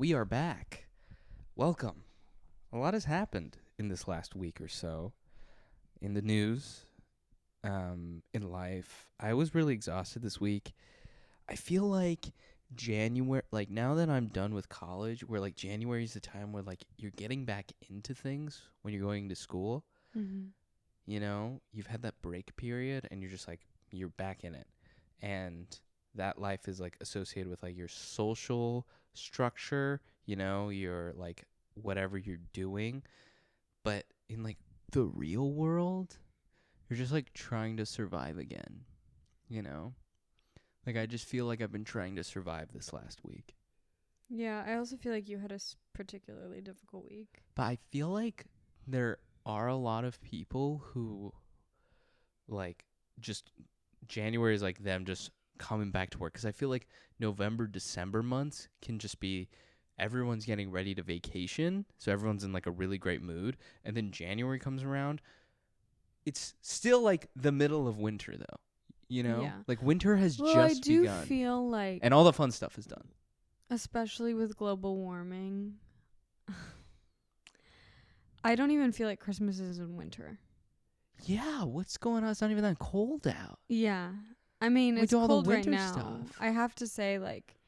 We are back. Welcome. A lot has happened in this last week or so in the news, in life. I was really exhausted this week. I feel like January, like now that I'm done with college, where like January is the time where like you're getting back into things when you're going to school. Mm-hmm. You know, you've had that break period and you're just like, you're back in it. And that life is like associated with like your social structure, you know, your like whatever you're doing. But in like the real world, you're just like trying to survive again, you know? Like I just feel like I've been trying to survive this last week. Yeah, I also feel like you had a particularly difficult week. But I feel like there are a lot of people who like just January is like them just coming back to work, because I feel like November, December months can just be everyone's getting ready to vacation, so everyone's in like a really great mood, and then January comes around, it's still like the middle of winter though, you know? Yeah. Like winter has Well, I just do begun feel like, and all the fun stuff is done. especially with global warming, I don't even feel like Christmas is in winter. Yeah, what's going on? It's not even that cold out. Yeah. I mean, We it's do all the cold right winter now. stuff. I have to say, like,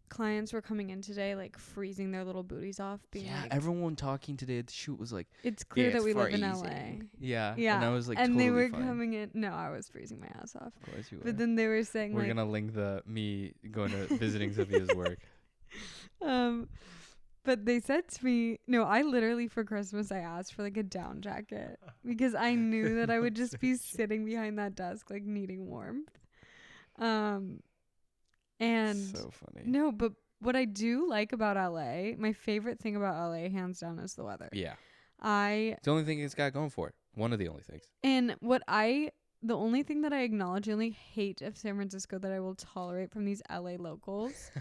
clients were coming in today, like, freezing their little booties off, being Yeah, like, everyone talking today at the shoot was like, it's clear yeah, that it's we live in freezing. LA. Yeah, Yeah. and I was like, and totally they were fine. coming in. No, I was freezing my ass off. Of course you were. But then they were saying, We're like, gonna link the me going to visiting Sophia's work. But they said to me, no, I literally for Christmas I asked for like a down jacket because I knew that I would just be sitting behind that desk like needing warmth. And So funny. no, but what I do like about LA, my favorite thing about LA hands down is the weather. Yeah. It's the only thing it's got going for it. One of the only things. And the only thing that I acknowledge, the only hate of San Francisco that I will tolerate from these LA locals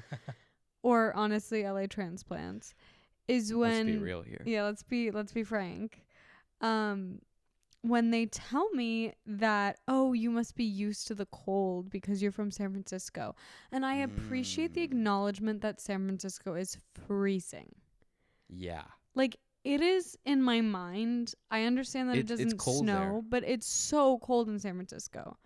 or honestly LA transplants is when, let's be real here. Yeah, let's be frank. When they tell me that, oh, you must be used to the cold because you're from San Francisco. And I appreciate the acknowledgement that San Francisco is freezing. Yeah. Like, it is in my mind. I understand that it doesn't snow, but it's so cold in San Francisco.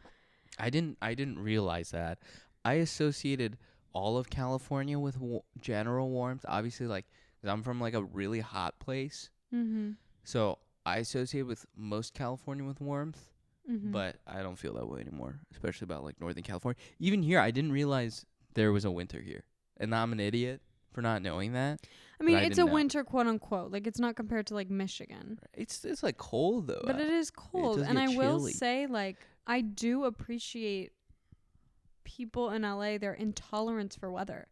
I didn't realize that. I associated all of California with general warmth. Obviously, like, 'cause I'm from like a really hot place. Mm-hmm. So I associate with most California with warmth, Mm-hmm. but I don't feel that way anymore, especially about like Northern California. Even here, I didn't realize there was a winter here, and I'm an idiot for not knowing that. I mean, it's a winter, quote unquote. Like, it's not compared to like Michigan. It's like cold though. But it is cold, does and get I will chilly. say, like, I do appreciate people in LA, their intolerance for weather.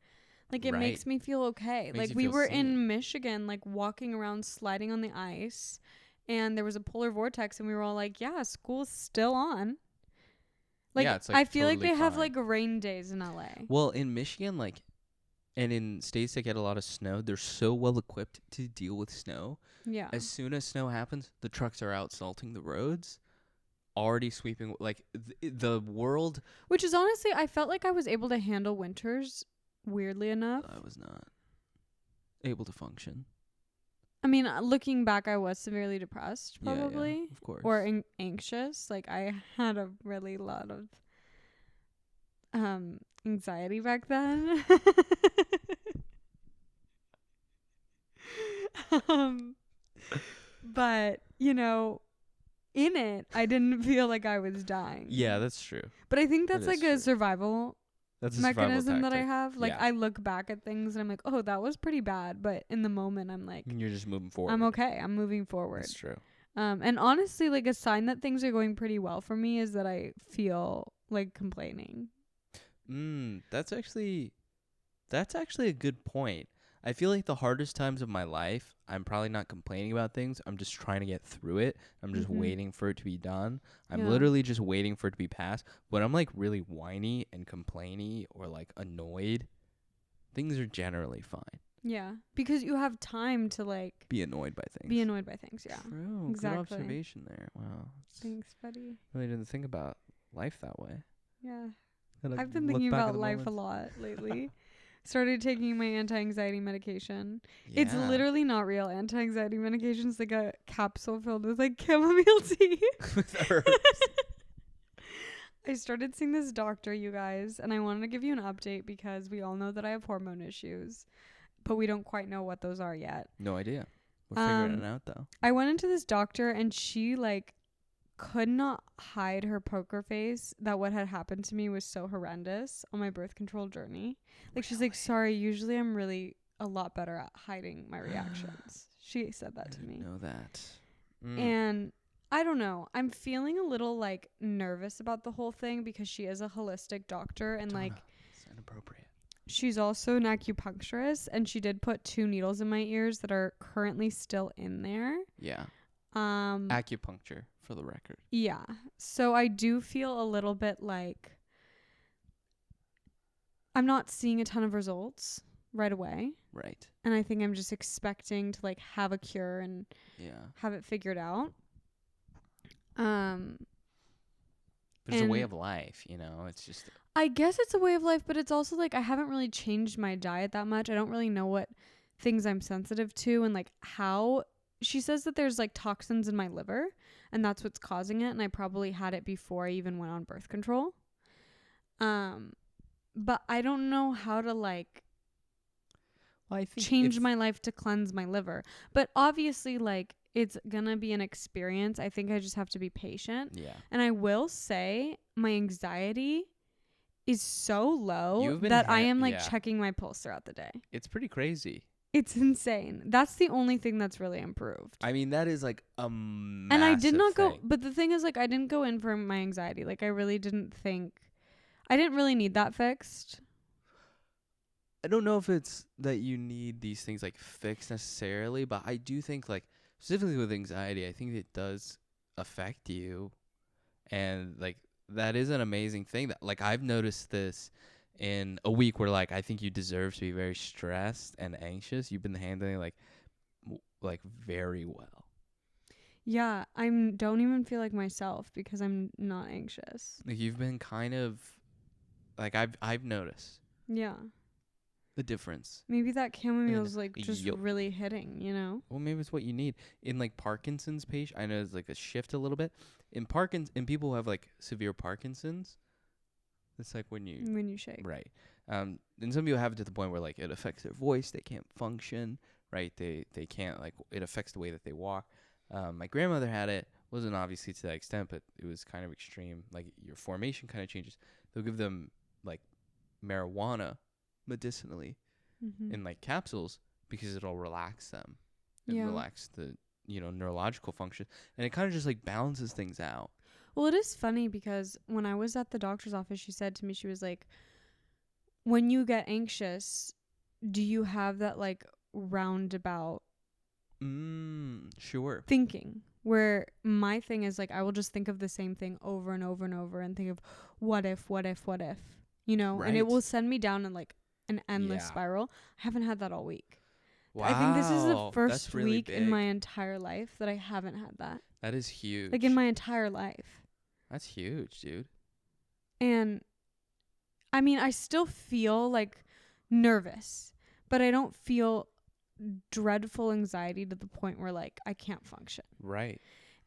Like, it makes me feel okay. Like, we were in Michigan, like, walking around, sliding on the ice, and there was a polar vortex, and we were all like, yeah, school's still on. Like, yeah, it's like I feel totally like they have, fine. like, rain days in LA. Well, in Michigan, like, and in states that get a lot of snow, they're so well equipped to deal with snow. Yeah. As soon as snow happens, the trucks are out salting the roads, already sweeping, like, the world. Which is honestly, I felt like I was able to handle winters, weirdly enough. I was not able to function. I mean, looking back, I was severely depressed, probably. Yeah, of course. Or anxious. Like, I had a really lot of anxiety back then. But, you know, in it, I didn't feel like I was dying. Yeah, that's true. But I think that's like a survival mechanism that I have. Like, I look back at things and I'm like, oh, that was pretty bad. But in the moment, I'm like, you're just moving forward. I'm okay. I'm moving forward. That's true. And honestly, like, a sign that things are going pretty well for me is that I feel like complaining. That's actually a good point. I feel like the hardest times of my life, I'm probably not complaining about things. I'm just trying to get through it. I'm just waiting for it to be done. I'm literally just waiting for it to be passed. When I'm like really whiny and complainy or like annoyed, things are generally fine. Yeah, because you have time to like be annoyed by things. Yeah. True. Exactly. Good observation there. Wow. Thanks, buddy. Really didn't think about life that way. Yeah. I've been thinking about life a lot lately. Started taking my anti-anxiety medication. Yeah. It's literally not real anti-anxiety medication. It's like a capsule filled with like chamomile tea. With herbs. I started seeing this doctor, you guys, and I wanted to give you an update because we all know that I have hormone issues, but we don't quite know what those are yet. No idea. We're figuring it out though. I went into this doctor and she like could not hide her poker face that what had happened to me was so horrendous on my birth control journey. Like, she's like, sorry, usually I'm really a lot better at hiding my reactions. She said that to me. Know that. And I don't know. I'm feeling a little like nervous about the whole thing because she is a holistic doctor and like it's inappropriate. She's also an acupuncturist and she did put 2 needles in my ears that are currently still in there. Yeah. Acupuncture for the record. Yeah. So I do feel a little bit like I'm not seeing a ton of results right away. Right. And I think I'm just expecting to like have a cure and have it figured out. But it's a way of life, you know. It's just I guess it's a way of life, but it's also like I haven't really changed my diet that much. I don't really know what things I'm sensitive to and like how. She says that there's like toxins in my liver and that's what's causing it, and I probably had it before I even went on birth control. But I don't know how to like I think change my life to cleanse my liver. But obviously like it's gonna be an experience. I think I just have to be patient. Yeah. And I will say my anxiety is so low that I am like checking my pulse throughout the day. It's pretty crazy. It's insane. That's the only thing that's really improved. I mean, that is like a massive And I did not thing. go, but the thing is like I didn't go in for my anxiety. Like I really didn't think, I didn't really need that fixed. I don't know if it's that you need these things like fixed necessarily, but I do think like specifically with anxiety, I think it does affect you. And like that is an amazing thing that like I've noticed this in a week where like I think you deserve to be very stressed and anxious. You've been handling like very well. Yeah, I don't even feel like myself because I'm not anxious. Like you've been kind of like I've noticed. Yeah. The difference. Maybe that chamomile's like just really hitting, you know? Well, maybe it's what you need. In like Parkinson's patient, I know it's like a shift a little bit. In people who have like severe Parkinson's, it's like when you shake. Right. And some people have it to the point where like it affects their voice, they can't function, right? They can't like it affects the way that they walk. My grandmother had it, wasn't obviously to that extent, but it was kind of extreme. Like your formation kind of changes. They'll give them like marijuana medicinally in like capsules because it'll relax them and relax the neurological function, and it kind of just like balances things out. Well, it is funny because when I was at the doctor's office, she said to me, she was like, when you get anxious, do you have that like roundabout sure thinking, where my thing is like I will just think of the same thing over and over and over and think of what if, you know, right. And it will send me down in like an endless spiral. I haven't had that all week. Wow. I think this is the first really week big. in my entire life that I haven't had that. That is huge. Like in my entire life. That's huge, dude. And I mean, I still feel like nervous, but I don't feel dreadful anxiety to the point where like I can't function. Right.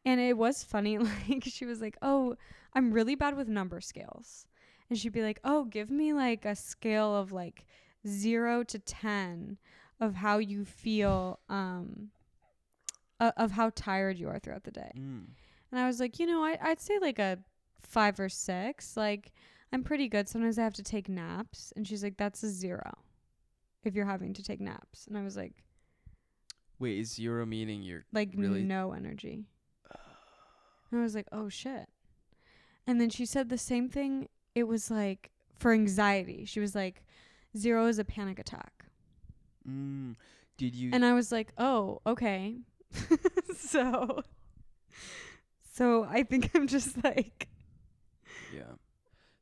And it was funny, like she was like, "Oh, I'm really bad with number scales." And she'd be like, "Oh, give me like a scale of like 0 to 10 of how you feel, of how tired you are throughout the day." And I was like, I'd say like a 5 or 6. Like I'm pretty good. Sometimes I have to take naps. And she's like, "That's a 0 if you're having to take naps." And I was like, wait, is 0 meaning you're like really no energy? And I was like, oh shit. And then she said the same thing. It was like for anxiety. She was like, 0 is a panic attack. Did you? And I was like, oh, okay. So I think I'm just like. Yeah.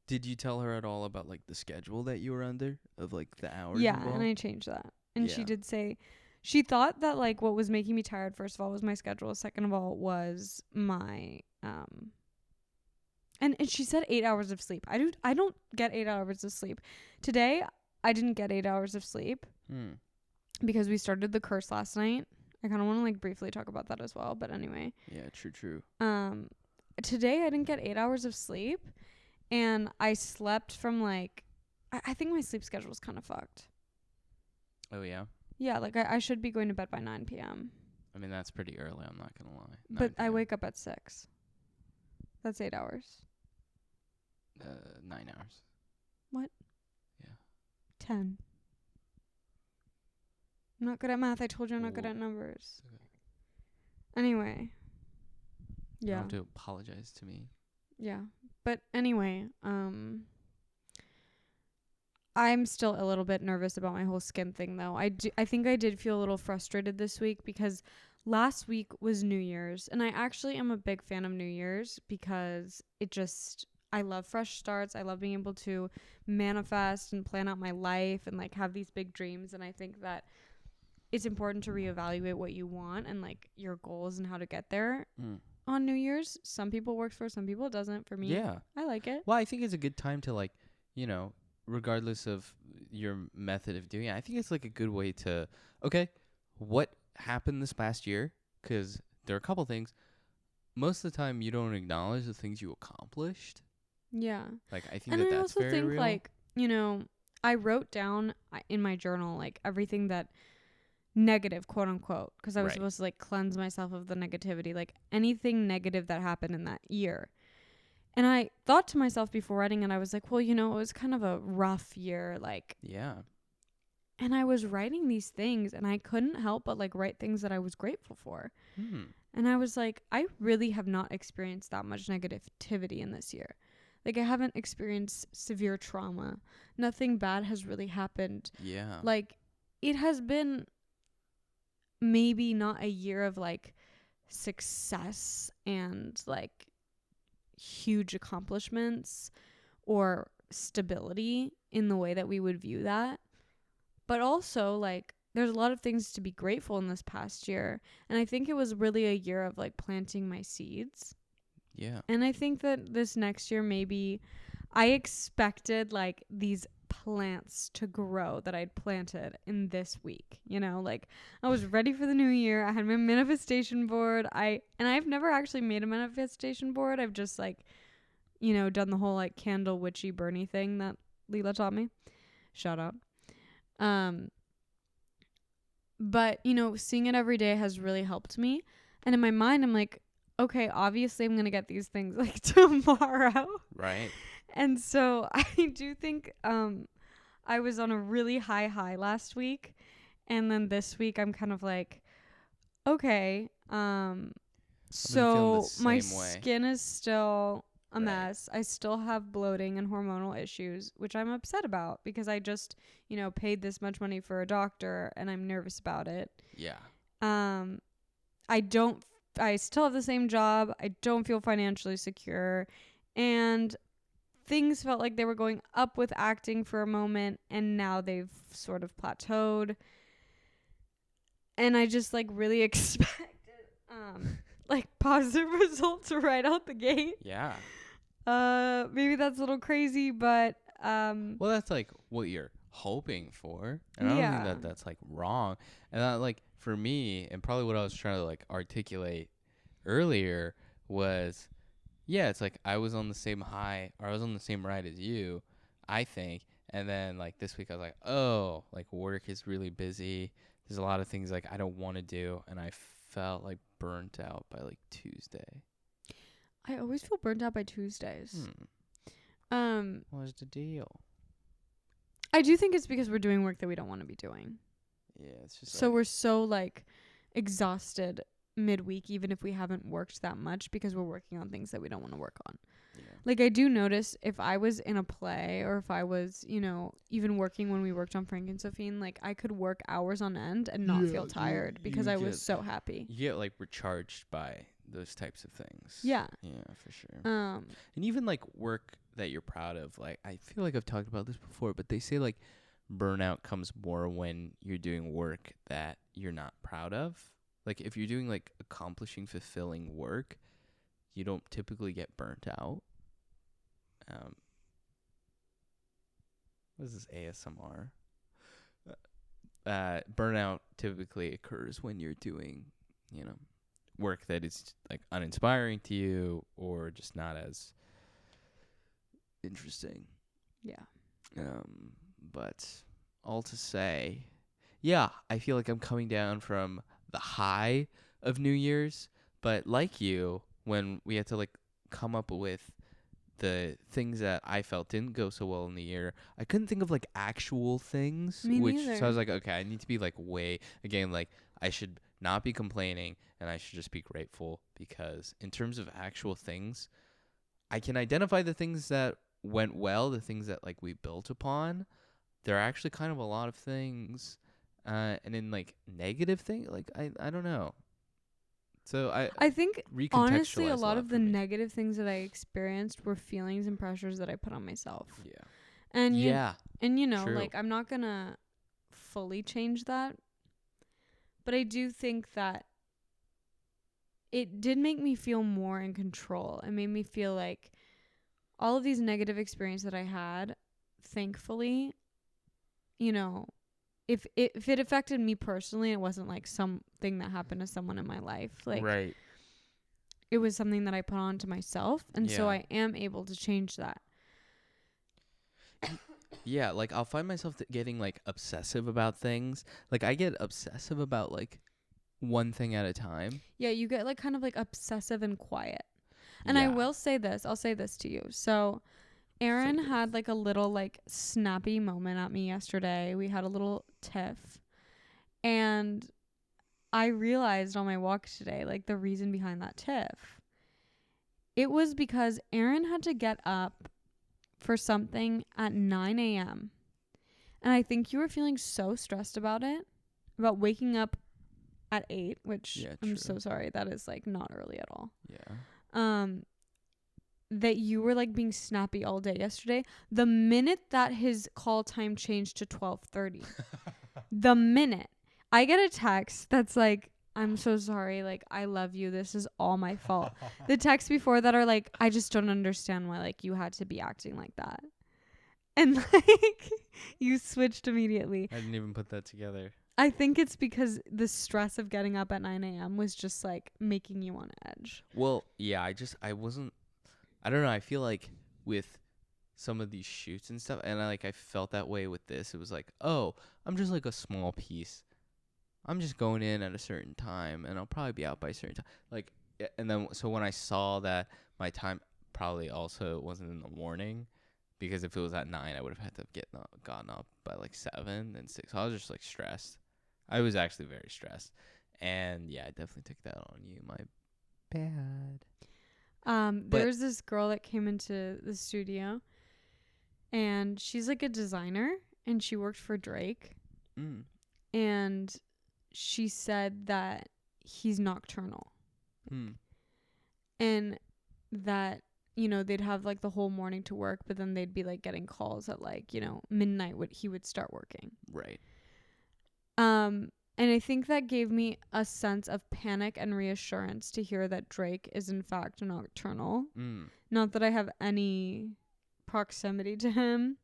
Did you tell her at all about like the schedule that you were under of like the hours? Yeah, involved? and I changed that. And she did say, she thought that like what was making me tired, first of all, was my schedule. Second of all, was my and she said 8 hours of sleep. I don't get 8 hours of sleep. Today I didn't get 8 hours of sleep because we started the curse last night. I kind of want to like briefly talk about that as well, but anyway. Yeah, true. Today I didn't get 8 hours of sleep, and I slept from like, I think my sleep schedule was kind of fucked. Oh yeah. Yeah, like I should be going to bed by 9 p.m. I mean, that's pretty early. I'm not gonna lie. But I wake up at 6. That's 8 hours. 9 hours. What? Yeah. 10. I'm not good at math. I told you I'm not good at numbers. Okay. Anyway. Yeah. You don't have to apologize to me. Yeah. But anyway, I'm still a little bit nervous about my whole skin thing though. I think I did feel a little frustrated this week because last week was New Year's, and I actually am a big fan of New Year's because I love fresh starts. I love being able to manifest and plan out my life and like have these big dreams, and I think that it's important to reevaluate what you want and like your goals and how to get there. On New Year's. Some people works for, some people it doesn't. For me, yeah, I like it. Well, I think it's a good time to like, regardless of your method of doing it, I think it's like a good way to, okay, what happened this past year? Because there are a couple things. Most of the time, you don't acknowledge the things you accomplished. Yeah. Like, I think and I that's also very think real. like, I wrote down in my journal like everything that negative, quote unquote, because I was supposed to like cleanse myself of the negativity, like anything negative that happened in that year. And I thought to myself before writing it, I was like, well, it was kind of a rough year, like. Yeah. And I was writing these things, and I couldn't help but like write things that I was grateful for. And I was like, I really have not experienced that much negativity in this year. Like, I haven't experienced severe trauma. Nothing bad has really happened. Yeah. Like, it has been maybe not a year of like success and like huge accomplishments or stability in the way that we would view that, but also like there's a lot of things to be grateful in this past year, and I think it was really a year of like planting my seeds. Yeah. And I think that this next year, maybe I expected like these plants to grow that I'd planted in this week. Like I was ready for the new year. I had my manifestation board. I've never actually made a manifestation board. I've just like, done the whole like candle witchy Bernie thing that Leela taught me. Shout out. But seeing it every day has really helped me. And in my mind, I'm like, okay, obviously I'm gonna get these things like tomorrow. Right. And so I do think I was on a really high last week, and then this week I'm kind of like, okay, so my skin is still a mess. I still have bloating and hormonal issues, which I'm upset about because I just, paid this much money for a doctor and I'm nervous about it. Yeah. I still have the same job. I don't feel financially secure, and things felt like they were going up with acting for a moment, and now they've sort of plateaued. And I just like really expected like positive results right out the gate. Yeah. Maybe that's a little crazy, but well, that's like what you're hoping for, and I don't think that that's like wrong. And that, like, for me, and probably what I was trying to like articulate earlier was, yeah, it's like I was on the same high, or I was on the same ride as you, I think. And then like this week I was like, oh, like work is really busy. There's a lot of things like I don't want to do, and I felt like burnt out by like Tuesday. I always feel burnt out by Tuesdays. What's the deal? I do think it's because we're doing work that we don't want to be doing. Yeah, it's just so we're so like exhausted midweek, even if we haven't worked that much, because we're working on things that we don't want to work on. Yeah. Like I do notice if I was in a play, or if I was, even working when we worked on Frank and Sophine, like I could work hours on end and not feel tired because I was so happy. You get like recharged by those types of things. Yeah. Yeah, for sure. And even like work that you're proud of, like I feel like I've talked about this before, but they say like burnout comes more when you're doing work that you're not proud of. Like if you're doing like accomplishing, fulfilling work, you don't typically get burnt out. What is this ASMR? Burnout typically occurs when you're doing, work that is like uninspiring to you or just not as interesting. Yeah. But all to say, yeah, I feel like I'm coming down from the high of New Year's, but like you, when we had to like come up with the things that I felt didn't go so well in the year, I couldn't think of like actual things. Me neither. So I was like, okay, I need to be like like I should not be complaining and I should just be grateful, because in terms of actual things, I can identify the things that went well, the things that like we built upon. There are actually kind of a lot of things, and in like negative thing, like I don't know. So I think honestly a lot of the me. negative things that I experienced were feelings and pressures that I put on myself. Yeah. And True. like I'm not gonna fully change that, but I do think that it did make me feel more in control. It made me feel like all of these negative experiences that I had, thankfully, if it affected me personally, it wasn't like something that happened to someone in my life. Like, right. It was something that I put on to myself, and so I am able to change that. Yeah, like I'll find myself getting like obsessive about things. Like I get obsessive about like one thing at a time. Yeah, you get like kind of like obsessive and quiet. And I will say this, I'll say this to you. So Aaron had like a little like snappy moment at me yesterday. We had a little tiff. And I realized on my walk today, like the reason behind that tiff. It was because Aaron had to get up for something at 9 a.m. And I think you were feeling so stressed about it, about waking up at 8, which I'm so sorry. That is like not early at all. Yeah. That you were like being snappy all day yesterday. The minute that his call time changed to 12:30, the minute I get a text that's like, I'm so sorry, like I love you, this is all my fault. The texts before that are like, I just don't understand why like you had to be acting like that. And like you switched immediately. I didn't even put that together. I think it's because the stress of getting up at 9 a.m. was just like making you on edge. Well, yeah, I don't know, I feel like with some of these shoots and stuff, and I felt that way with this. It was like, oh, I'm just like a small piece. I'm just going in at a certain time, and I'll probably be out by a certain time. Like, and then so when I saw that my time probably also wasn't in the morning, because if it was at 9, I would have had to have gotten up by like 7 and 6. So I was just like stressed. I was actually very stressed, and yeah, I definitely took that on you. My bad. There's this girl that came into the studio, and she's like a designer, and she worked for Drake. And she said that he's nocturnal. And that, they'd have like the whole morning to work, but then they'd be like getting calls at like, midnight he would start working. Right. And I think that gave me a sense of panic and reassurance to hear that Drake is in fact nocturnal. Not that I have any proximity to him,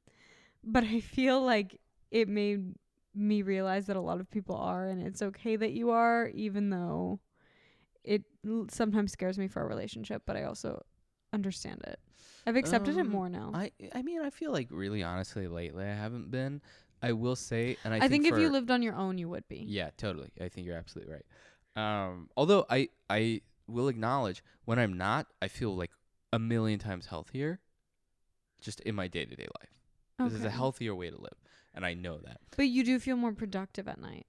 but I feel like it made me realize that a lot of people are, and it's okay that you are, even though it sometimes scares me for a relationship, but I also understand it. I've accepted it more now. I mean, I feel like really honestly lately I haven't been. I will say, and I think if you lived on your own, you would be. Yeah, totally. I think you're absolutely right. Although I will acknowledge when I'm not, I feel like a million times healthier just in my day-to-day life. Okay. This is a healthier way to live, and I know that. But you do feel more productive at night.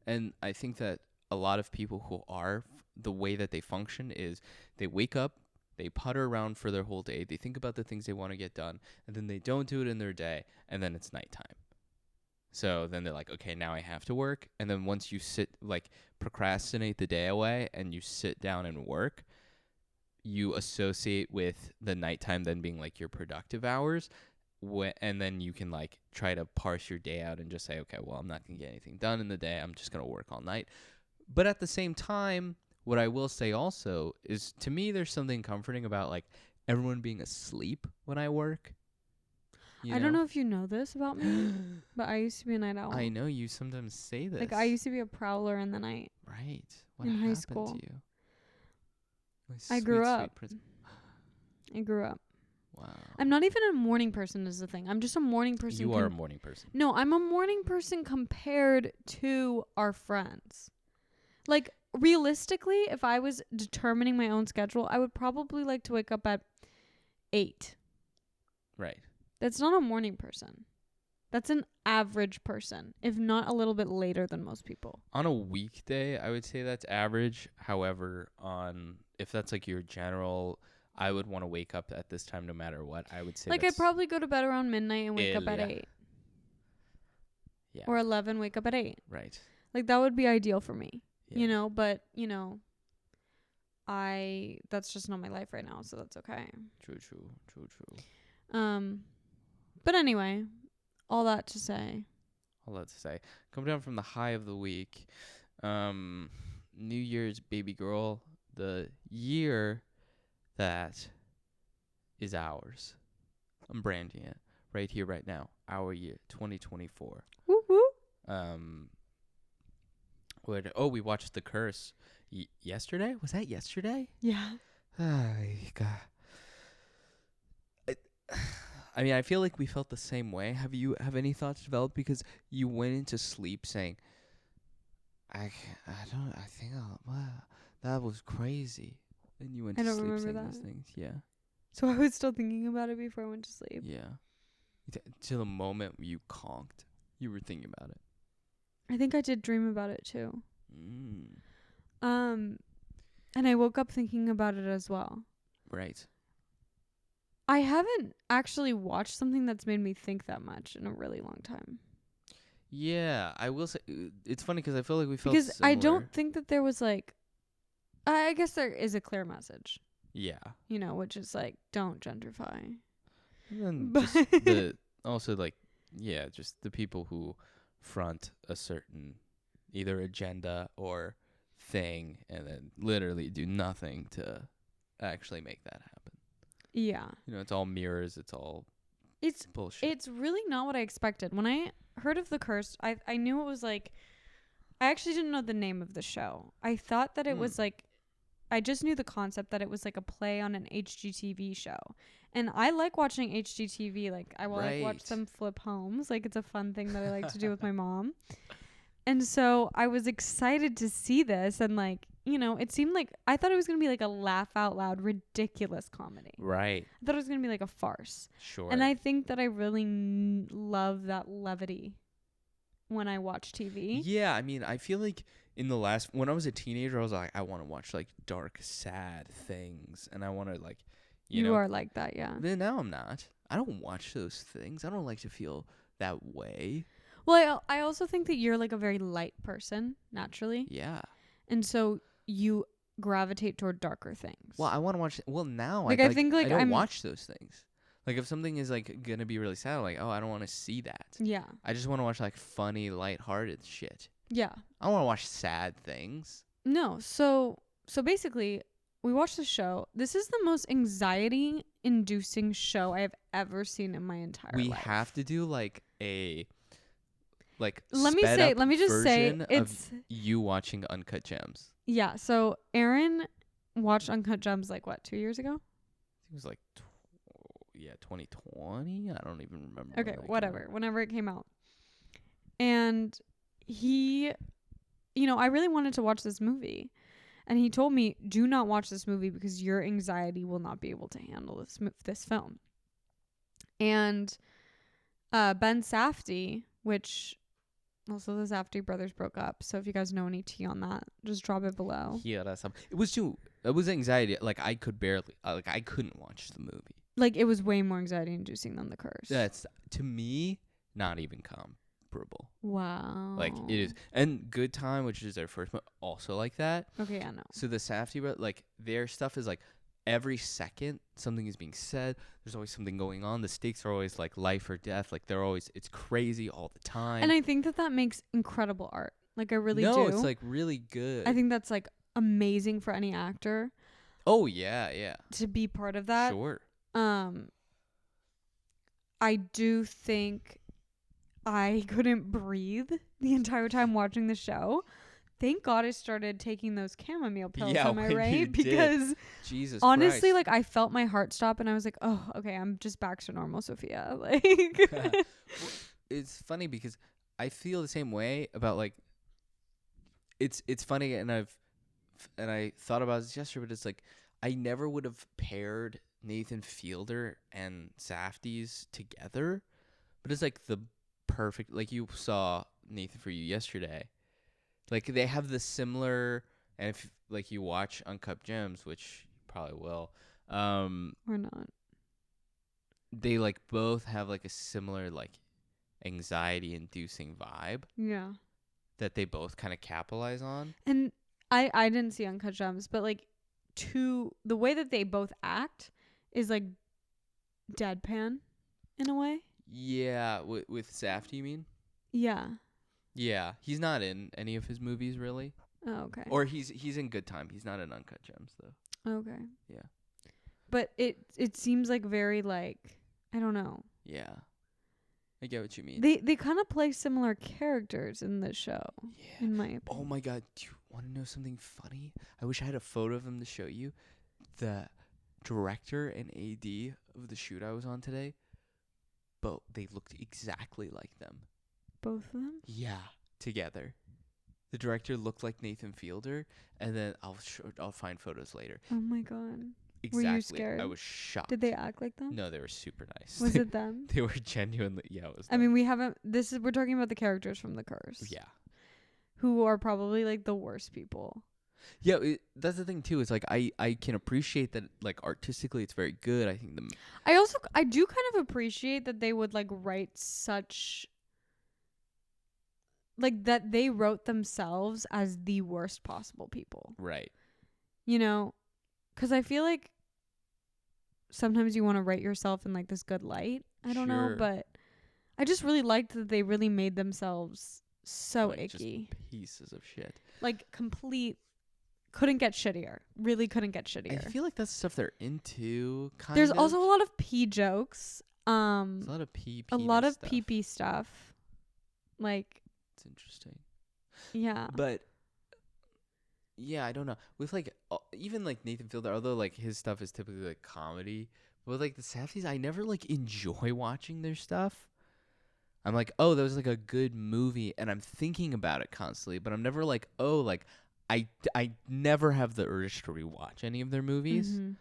And I think that a lot of people who are, the way that they function is they wake up, they putter around for their whole day, they think about the things they want to get done, and then they don't do it in their day, and then it's nighttime. So then they're like, okay, now I have to work. And then once you procrastinate the day away and you sit down and work, you associate with the nighttime then being like your productive hours. And then you can like try to parse your day out and just say, okay, well, I'm not going to get anything done in the day. I'm just going to work all night. But at the same time, what I will say also is, to me, there's something comforting about like everyone being asleep when I work. I don't know if you know this about me, but I used to be a night owl. I know you sometimes say this. Like, I used to be a prowler in the night. Right. What in happened high school. to you? I grew up. I grew up. Wow. I'm not even a morning person is the thing. I'm just a morning person. You are a morning person. No, I'm a morning person compared to our friends. Like, realistically, if I was determining my own schedule, I would probably like to wake up at 8. Right. That's not a morning person. That's an average person, if not a little bit later than most people. On a weekday, I would say that's average. However, if that's like your general, I would want to wake up at this time no matter what. I would say like, I'd probably go to bed around midnight and wake up at 8. Yeah. Or 11, wake up at 8. Right. Like, that would be ideal for me. Yeah. You know, but, you know, that's just not my life right now, so that's okay. True. But anyway, all that to say. Come down from the high of the week. New Year's baby girl, the year that is ours. I'm branding it right here, right now. Our year, 2024. Woo woo. We watched The Curse yesterday. Was that yesterday? Yeah. I mean, I feel like we felt the same way. Have any thoughts developed? Because you went into sleep saying, wow, that was crazy. And you went to sleep saying those things. Yeah. So I was still thinking about it before I went to sleep. Yeah. To the moment you conked, you were thinking about it. I think I did dream about it too. Mm. And I woke up thinking about it as well. Right. I haven't actually watched something that's made me think that much in a really long time. Yeah, I will say it's funny because I feel like we felt because similar. I don't think that there was like, I guess there is a clear message. Yeah. You know, which is like, don't gentrify. And just just the people who front a certain either agenda or thing and then literally do nothing to actually make that happen. Yeah. You know, it's all mirrors. It's all bullshit. It's really not what I expected. When I heard of The Curse, I knew it was like, I actually didn't know the name of the show. I thought that it was like, I just knew the concept that it was like a play on an HGTV show. And I like watching HGTV. Like, I will like watch some flip homes. Like, it's a fun thing that I like to do with my mom. And so I was excited to see this. And like, you know, it seemed like, I thought it was going to be like a laugh out loud, ridiculous comedy. Right. I thought it was going to be like a farce. Sure. And I think that I really love that levity when I watch TV. Yeah. I mean, I feel like when I was a teenager, I was like, I want to watch like dark, sad things. And I want to like, you know. You are like that, yeah. But now I'm not. I don't watch those things. I don't like to feel that way. Well, I also think that you're like a very light person, naturally. Yeah. And so you gravitate toward darker things. Well, I want to watch. Well, now I think like I don't watch those things. Like if something is like gonna be really sad, I'm like, oh, I don't want to see that. Yeah. I just want to watch like funny, lighthearted shit. Yeah. I don't want to watch sad things. No. So basically, we watched the show. This is the most anxiety-inducing show I have ever seen in my entire life. We have to do like a let me just say it's you watching Uncut Gems. Yeah. So Aaron watched Uncut Gems like what, 2 years ago? It was like 2020. I don't even remember. Okay, whatever. Whenever it came out, and he, you know, I really wanted to watch this movie. And he told me, do not watch this movie because your anxiety will not be able to handle this film. And Ben Safdie, which also the Safdie brothers broke up. So if you guys know any tea on that, just drop it below. Yeah, it was anxiety. Like I couldn't watch the movie. Like it was way more anxiety inducing than The Curse. That's, to me, not even comparable. Wow. Like it is. And Good Time, which is their first movie, also like that. Okay, I know. So the Safdie, like their stuff is like every second something is being said. There's always something going on. The stakes are always like life or death. Like it's crazy all the time. And I think that makes incredible art. Like I really do. No, it's like really good. I think that's like amazing for any actor. Oh yeah, yeah. To be part of that. Sure. I do think I couldn't breathe the entire time watching the show. Thank God I started taking those chamomile pills. Yeah, Am I when you right? Because did. Jesus honestly, Christ. like I felt my heart stop, and I was like, "Oh, okay, I'm just back to normal, Sophia." Like, Well, it's funny because I feel the same way about like it's funny, and I thought about this yesterday, but it's like I never would have paired Nathan Fielder and Safdie's together, but it's like the perfect, like you saw Nathan For You yesterday. Like they have the similar, and if like you watch Uncut Gems, which you probably will, or not. they like both have like a similar like anxiety inducing vibe Yeah. that they both kind of capitalize on. And I didn't see Uncut Gems, but like the way that they both act is like deadpan in a way. Yeah, with Safdie, you mean? Yeah. Yeah, he's not in any of his movies really. Oh, okay. Or he's in Good Time. He's not in Uncut Gems though. Okay. Yeah. But it seems like very like, I don't know. Yeah. I get what you mean. They kind of play similar characters in the show. Yeah. In my opinion. Oh my God, do you want to know something funny? I wish I had a photo of him to show you. The director and AD of the shoot I was on today, but they looked exactly like them. Both of them? Yeah, together. The director looked like Nathan Fielder, and then I'll find photos later. Oh my God. Exactly. Were you scared? I was shocked. Did they act like them? No, they were super nice. Was it them? They were genuinely, yeah, it was I them. mean, we're talking about the characters from The Curse. Yeah. Who are probably like the worst people. Yeah, that's the thing too. It's like I can appreciate that, like artistically, it's very good. I think I do kind of appreciate that they would like write such, like that they wrote themselves as the worst possible people. right. You know, because I feel like sometimes you want to write yourself in like this good light. I don't know, Sure. but I just really liked that they really made themselves so Like, icky, just pieces of shit. like complete. Couldn't get shittier. Really couldn't get shittier. I feel like that's stuff they're into. There's also a lot of pee jokes. There's a lot of pee. A lot of stuff. pee stuff. Like, It's interesting. yeah. But yeah, I don't know. With like even like Nathan Fielder, although like his stuff is typically like comedy, but with like the Safdies, I never like enjoy watching their stuff. I'm like, oh, that was like a good movie, and I'm thinking about it constantly, but I'm never like, oh, like I never have the urge to rewatch any of their movies. Mhm.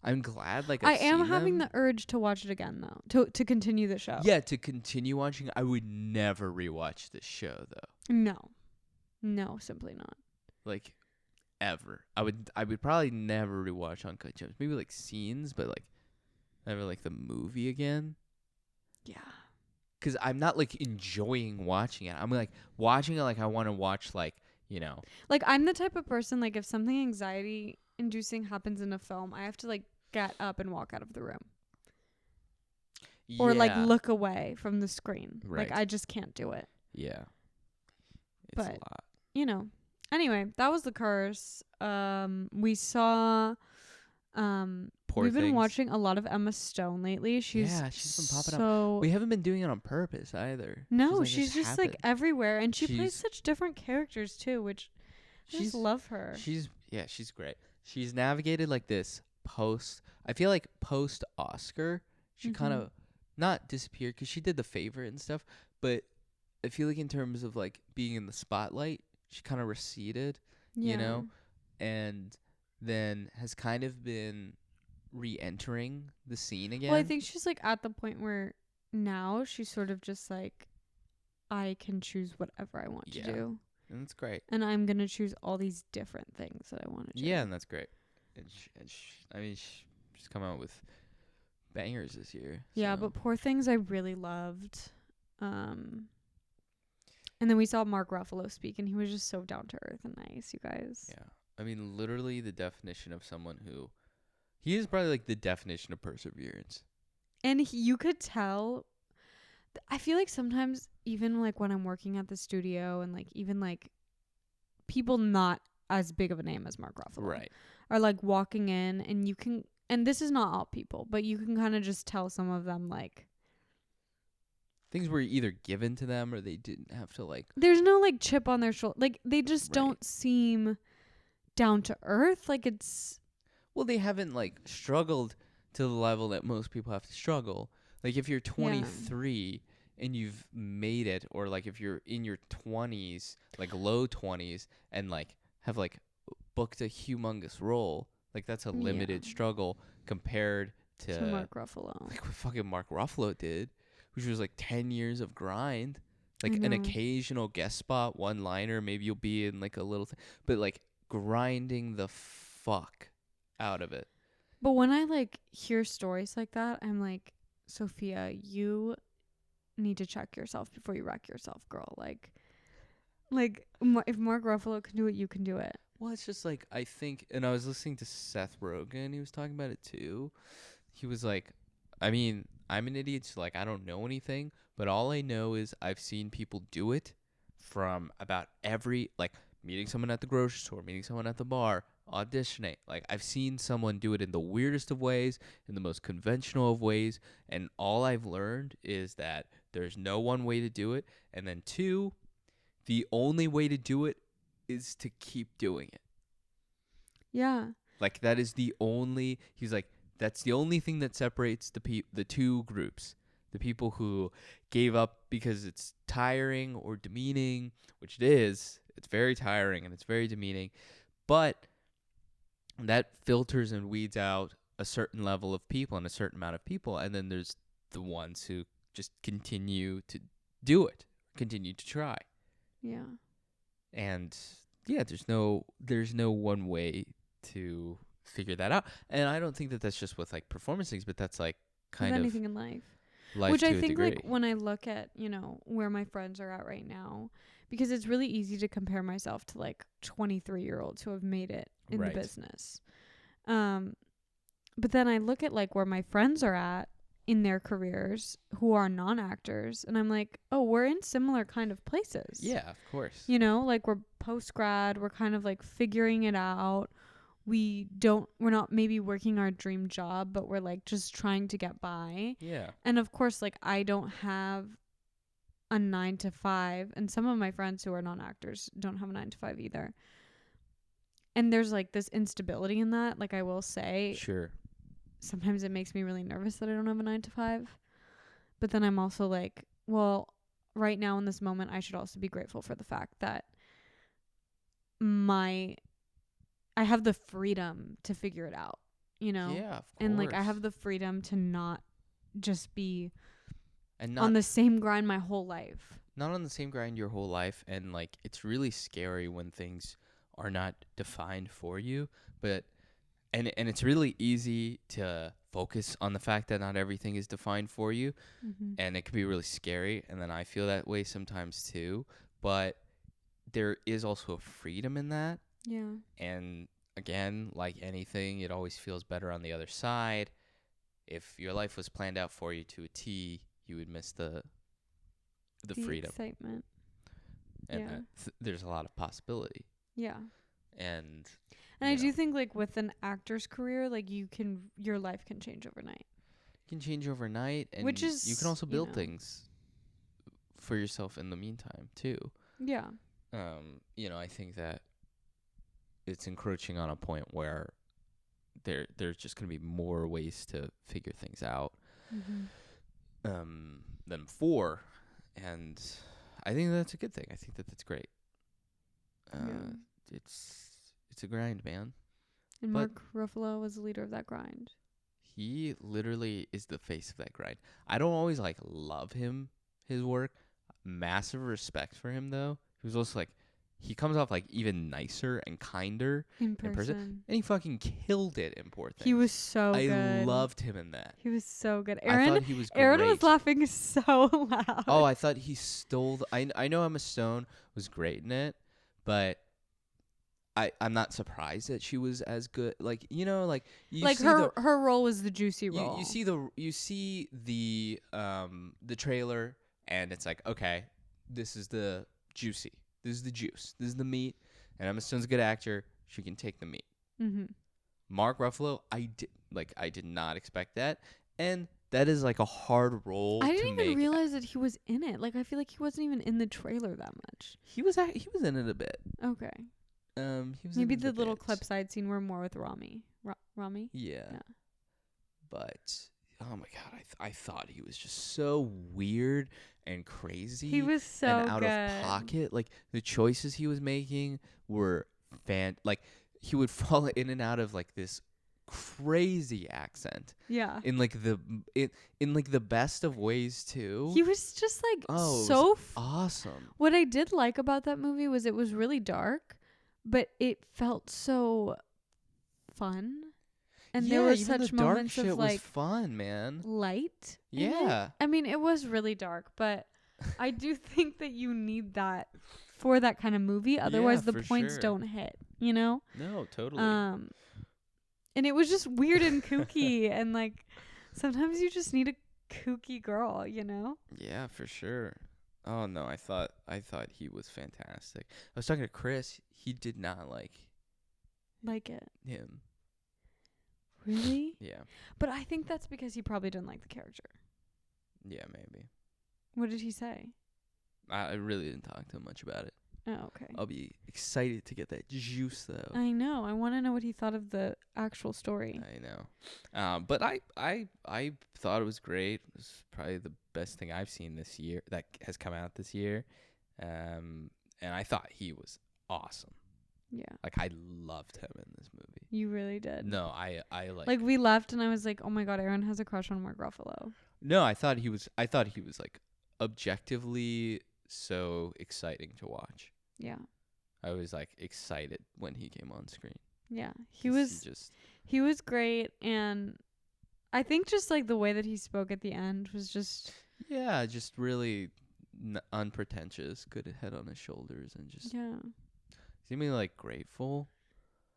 I'm glad like I I've am seen having them. the urge to watch it again though. To continue the show. Yeah, to continue watching. I would never rewatch this show though. No, simply not. Like ever. I would probably never rewatch Uncut Gems. Maybe like scenes, but like never like the movie again. Yeah. Cuz I'm not like enjoying watching it. I'm like watching it like I want to watch like, you know. Like I'm the type of person like if something anxiety inducing happens in a film, I have to like get up and walk out of the room. Or like look away from the screen. Right. Like I just can't do it. Yeah. It's But a lot. you know. Anyway, that was The Curse. We saw Poor we've been Things. watching a lot of Emma Stone lately. She's been popping up. so We haven't been doing it on purpose either. No, like, she's just like happened. everywhere, and she plays She's- such different characters too, which I just love her. She's great. She's navigated like this I feel like post Oscar, she Mhm. kind of not disappeared because she did The Favorite and stuff, but I feel like in terms of like being in the spotlight, she kind of receded, you know, and then has kind of been re-entering the scene again. Well, I think she's like at the point where now she's sort of just like, I can choose whatever I want to do, and that's great. and I'm gonna choose all these different things that I want to do. Yeah, and that's great. And I mean, she's come out with bangers this year. Yeah, so. but Poor Things I really loved. And then we saw Mark Ruffalo speak, and he was just so down to earth and nice, you guys. Yeah. I mean, literally the definition of someone who... He is probably, like, the definition of perseverance. And you could tell... I feel like sometimes, even, like, when I'm working at the studio and, like, even, like, people not as big of a name as Mark Ruffalo... Right. Are, like, walking in, and you can... And this is not all people, but you can kind of just tell some of them, like... things were either given to them or they didn't have to like. There's no like chip on their shoulder. Like they just Right. don't seem down to earth. Like it's. Well, they haven't like struggled to the level that most people have to struggle. Like if you're 23 and you've made it, or like if you're in your 20s, like low 20s, and like have like booked a humongous role, like that's a limited struggle compared to Mark Ruffalo. Like what fucking Mark Ruffalo did, which was like 10 years of grind. Like an occasional guest spot, one liner, maybe you'll be in like a little thing, but like grinding the fuck out of it. But when I like hear stories like that, I'm like, Sophia, you need to check yourself before you wreck yourself, girl. Like if Mark Ruffalo can do it, you can do it. Well, it's just like, I think, and I was listening to Seth Rogen, he was talking about it too. He was like, I mean, I'm an idiot, so like I don't know anything, but all I know is I've seen people do it from about every, like meeting someone at the grocery store, meeting someone at the bar, auditioning. Like I've seen someone do it in the weirdest of ways, in the most conventional of ways, and all I've learned is that there's no one way to do it, and then two, the only way to do it is to keep doing it. Yeah. Like that is the only, he's like, that's the only thing that separates the two groups. The people who gave up because it's tiring or demeaning, which it is. It's very tiring and it's very demeaning. But that filters and weeds out a certain level of people and a certain amount of people. And then there's the ones who just continue to do it, continue to try. Yeah. And yeah, there's no one way to figure that out. And I don't think that that's just with like performance things, but that's like kind of anything in life. Life which to I a think degree. like when I look at, you know, where my friends are at right now, because it's really easy to compare myself to like 23-year-olds who have made it in the business. But then I look at like where my friends are at in their careers who are non-actors, and I'm like, oh, we're in similar kind of places. Yeah, of course. You know, like we're post-grad, we're kind of like figuring it out. We're not maybe working our dream job, but we're like just trying to get by. Yeah. And of course, like I don't have a 9 to 5, and some of my friends who are non-actors don't have a 9 to 5 either. And there's like this instability in that. Like I will say, sure, sometimes it makes me really nervous that I don't have a 9 to 5. But then I'm also like, well, right now in this moment, I should also be grateful for the fact that I have the freedom to figure it out, you know? Yeah, of course. And like I have the freedom to not just be and not on the same grind my whole life. Not on the same grind your whole life, and like it's really scary when things are not defined for you, but and it's really easy to focus on the fact that not everything is defined for you, and it can be really scary, and then I feel that way sometimes too, but there is also a freedom in that. Yeah. And again, like anything, it always feels better on the other side. If your life was planned out for you to a T, you would miss the freedom, excitement, and there's a lot of possibility. Yeah. And I do think like with an actor's career, like your life can change overnight. It can change overnight, and which is, you can also build things for yourself in the meantime too. Yeah. I think that it's encroaching on a point where there's just going to be more ways to figure things out than before, and I think that's a good thing. I think that that's great. It's a grind, man. And Mark Ruffalo was the leader of that grind. He literally is the face of that grind. I don't always like love his work. Massive respect for him though. He was also like, he comes off like even nicer and kinder in person. And he fucking killed it in Poor Things. He was so good. I loved him in that. He was so good. I thought he was great. Aaron was laughing so loud. Oh, I thought he stole I know Emma Stone was great in it, but I'm not surprised that she was as good. Like, you know, like you like see her role was the juicy role. You see the trailer, and it's like, okay, this is the juicy. This is the juice. This is the meat. And Emma Stone's a good actor. She can take the meat. Mark Ruffalo, I did not expect that, and that is like a hard role to I make. didn't even realize that he was in it. Like, I feel like he wasn't even in the trailer that much. He was in it a bit. Okay. He was maybe in it the a little bit. clip side scene were more with Rami. Rami? Yeah. Yeah. But oh my god, I thought he was just so weird and crazy. He was so and out good. of pocket. Like the choices he was making were like he would fall in and out of like this crazy accent. Yeah. In like the best of ways too. He was just like awesome. What I did like about that movie was it was really dark, but it felt so fun. And there were such moments of like fun, man. Light. Yeah. I mean, it was really dark, but I do think that you need that for that kind of movie. Otherwise, the points don't hit. You know? No, totally. And it was just weird and kooky, and like sometimes you just need a kooky girl. You know? Yeah, for sure. Oh no, I thought he was fantastic. I was talking to Chris. He did not like it. Him. Really? Yeah. But I think that's because he probably didn't like the character. Yeah, maybe. What did he say? I really didn't talk to him much about it. Oh, okay. I'll be excited to get that juice, though. I know. I want to know what he thought of the actual story. I know. But I thought it was great. It was probably the best thing I've seen this year that has come out this year. And I thought he was awesome. Yeah. Like, I loved him in this movie. You really did. No, I like we left and I was like, oh my God, Aaron has a crush on Mark Ruffalo. No, I thought he was like objectively so exciting to watch. Yeah. I was like excited when he came on screen. Yeah. He was great, and I think just like the way that he spoke at the end was just really unpretentious, good head on his shoulders, and just seemingly like grateful.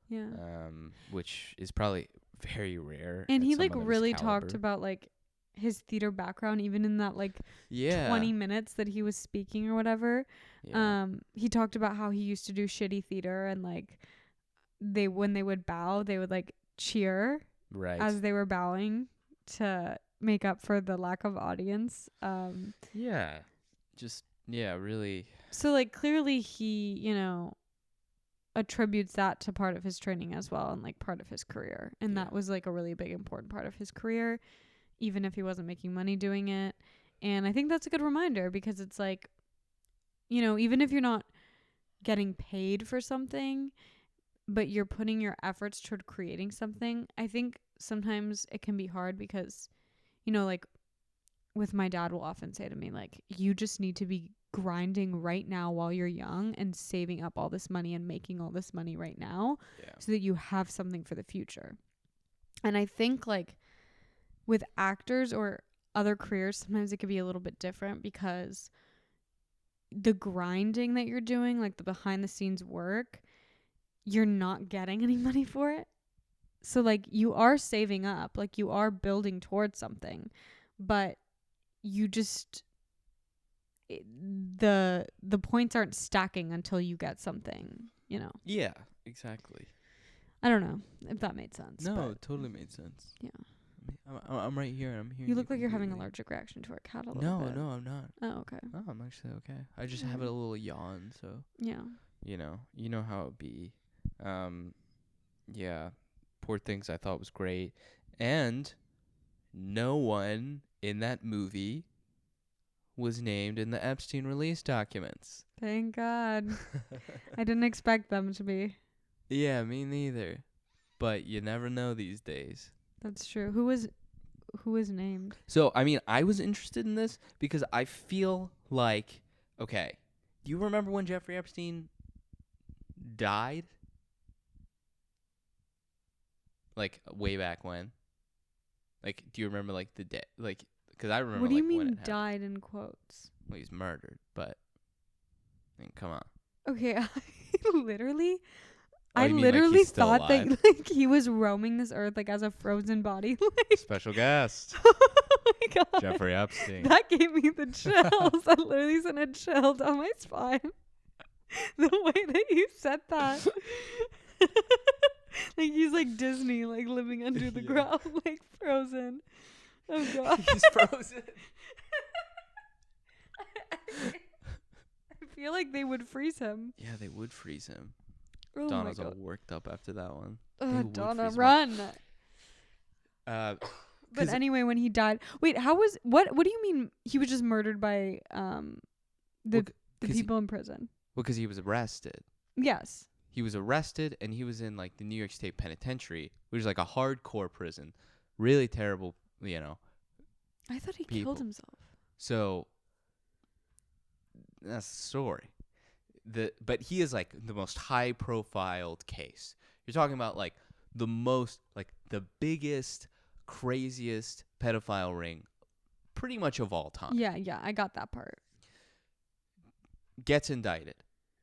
Yeah. Which is probably very rare. And he like really talked about like his theater background, even in that like 20 minutes that he was speaking or whatever. Yeah. He talked about how he used to do shitty theater, and like when they would bow, they would like cheer as they were bowing to make up for the lack of audience. Really. So like clearly he, attributes that to part of his training as well, and like part of his career. And that was like a really big important part of his career, even if he wasn't making money doing it. And I think that's a good reminder, because it's like, even if you're not getting paid for something, but you're putting your efforts toward creating something, I think sometimes it can be hard because, like with my dad will often say to me, like, you just need to be grinding right now while you're young and saving up all this money and making all this money right now so that you have something for the future. And I think like with actors or other careers, sometimes it could be a little bit different, because the grinding that you're doing, like the behind the scenes work, you're not getting any money for it. So like you are saving up, like you are building towards something, but you just the points aren't stacking until you get something, Yeah, exactly. I don't know if that made sense. No, it totally made sense. Yeah. I'm right here. I'm here. You look like you're having an allergic reaction to our cat a little bit. No, I'm not. Oh, okay. Oh, I'm actually okay. I just have a little yawn, so. Yeah. You know how it be. Yeah. Poor Things I thought was great. And no one in that movie was named in the Epstein release documents. Thank God. I didn't expect them to be. Yeah, me neither. But you never know these days. That's true. Who was named? So, I mean, I was interested in this because I feel like, okay, do you remember when Jeffrey Epstein died? Like, way back when? Like, do you remember, like, the day? Like, because I remember, what do you like, mean when it died in quotes? Well, he's murdered, but, I mean, come on. Okay, I literally like thought alive? that like he was roaming this earth like as a frozen body. Like, special guest. Oh my God. Jeffrey Epstein. That gave me the chills. That literally sent a chill down my spine. The way that you said that. Like he's like Disney, like living under the ground, like frozen. Oh god. He's frozen. I feel like they would freeze him. Yeah, they would freeze him. Oh Donna's my all god. worked up after that one. Donna, run. But anyway, when he died, wait, what do you mean he was just murdered by the people in prison? Well, because he was arrested. Yes. He was arrested, and he was in like the New York State Penitentiary, which is like a hardcore prison, really terrible, I thought he people. killed himself. So that's the story. But he is like the most high-profiled case. You're talking about like the biggest, craziest pedophile ring, pretty much of all time. Yeah, I got that part. Gets indicted,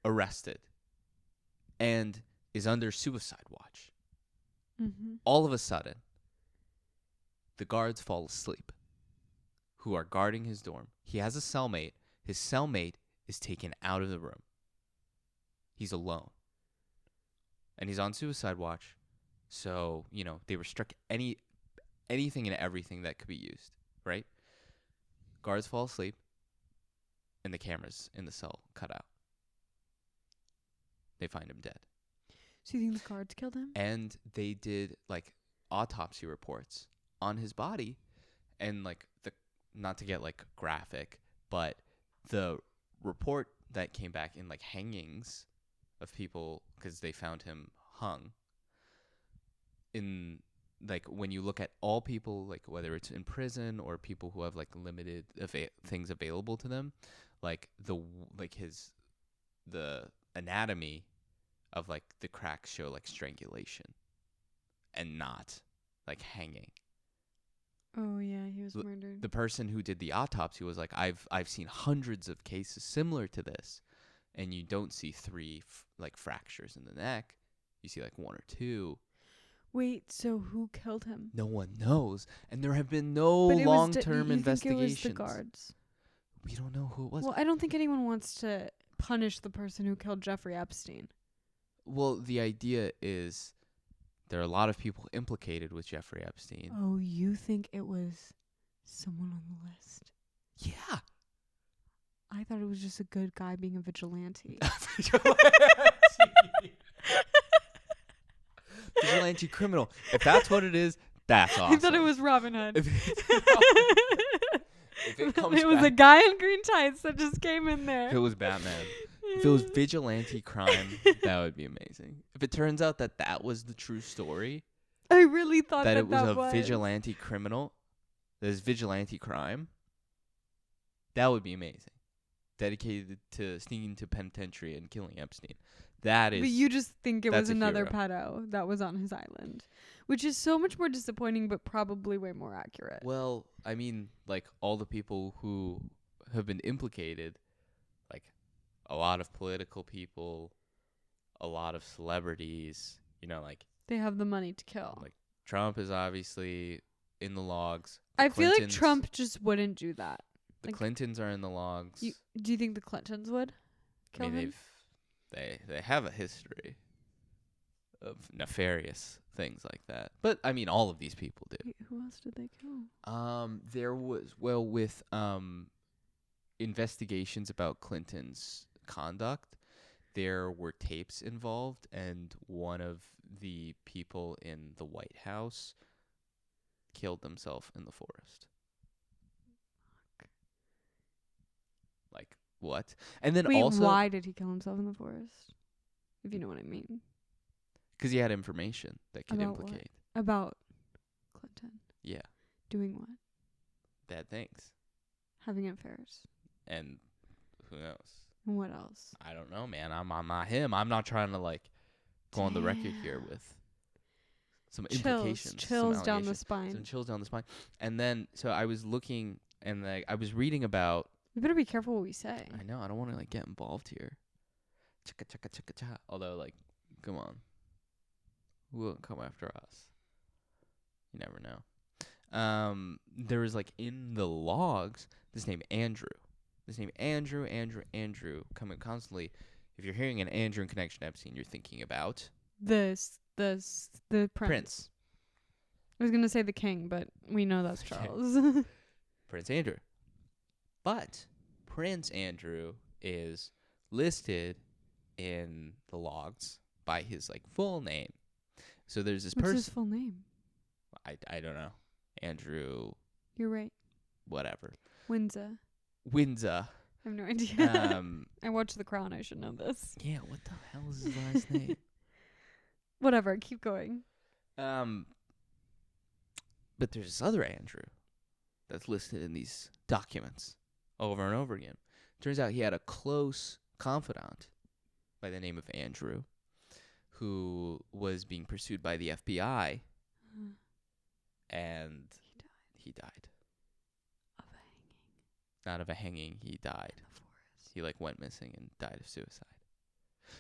arrested, and is under suicide watch. Mm-hmm. All of a sudden, the guards fall asleep, who are guarding his dorm. He has a cellmate. His cellmate is taken out of the room. He's alone. And he's on suicide watch. So, they restrict anything and everything that could be used, right? Guards fall asleep, and the cameras in the cell cut out. They find him dead. So you think the guards killed him? And they did like autopsy reports on his body, and like not to get like graphic, but the report that came back in like hangings of people, because they found him hung. In like when you look at all people, like whether it's in prison or people who have like limited things available to them, like the anatomy of like the cracks show like strangulation and not like hanging. Oh yeah, he was murdered. The person who did the autopsy was like, I've seen hundreds of cases similar to this, and you don't see 3 like fractures in the neck. You see like 1 or 2. Wait, so who killed him? No one knows, and there have been no long-term investigations. Think it was the guards? We don't know who it was. Well, I don't think anyone wants to punish the person who killed Jeffrey Epstein. Well, the idea is there are a lot of people implicated with Jeffrey Epstein. Oh, you think it was someone on the list? Yeah. I thought it was just a good guy being a vigilante. Vigilante criminal. If that's what it is, that's awesome. I thought it was Robin Hood. If it comes it was back, a guy in green tights that just came in there. If it was Batman. If it was vigilante crime, that would be amazing. If it turns out that was the true story, I really thought that it was a vigilante criminal, that is vigilante crime, that would be amazing. Dedicated to sneaking to penitentiary and killing Epstein. That is. But you just think it was another pedo that was on his island, which is so much more disappointing, but probably way more accurate. Well, I mean, like all the people who have been implicated, like a lot of political people, a lot of celebrities, like they have the money to kill. Like Trump is obviously in the logs. I feel like Trump just wouldn't do that. The Clintons are in the logs. Do you think the Clintons would kill him? They have a history of nefarious things like that. But I mean, all of these people do. Wait, who else did they kill? There was with investigations about Clinton's conduct, there were tapes involved, and one of the people in the White House killed himself in the forest. Like, what? And then also... why did he kill himself in the forest? If you know what I mean. Because he had information that could implicate. What? About Clinton? Yeah. Doing what? Bad things. Having affairs. And who knows? And what else? I don't know, man. I'm not him. I'm not trying to, like, go on the record here with some implications. Chills down the spine. Some chills down the spine. And then, so I was looking, and like, I was reading about... We better be careful what we say. I know. I don't want to, like, get involved here. Chicka, chicka, chicka, cha. Although, like, come on. Who will come after us? You never know. There was, like, in the logs, this name Andrew. Andrew, coming constantly. If you're hearing an Andrew in connection to Epstein, you're thinking about... The prince. I was going to say the king, but we know that's Okay. Charles. Prince Andrew. But Prince Andrew is listed in the logs by his like full name. So there's this What's person. his full name? I don't know. Andrew. You're right. Whatever. Windsor. Windsor. I have no idea. I watched The Crown. I should know this. Yeah. What the hell is his last name? Whatever. Keep going. But there's this other Andrew that's listed in these documents over and over again. Turns out he had a close confidant by the name of Andrew who was being pursued by the FBI, and he died. Of a hanging. Not of a hanging, he died. In the forest. He like went missing and died of suicide.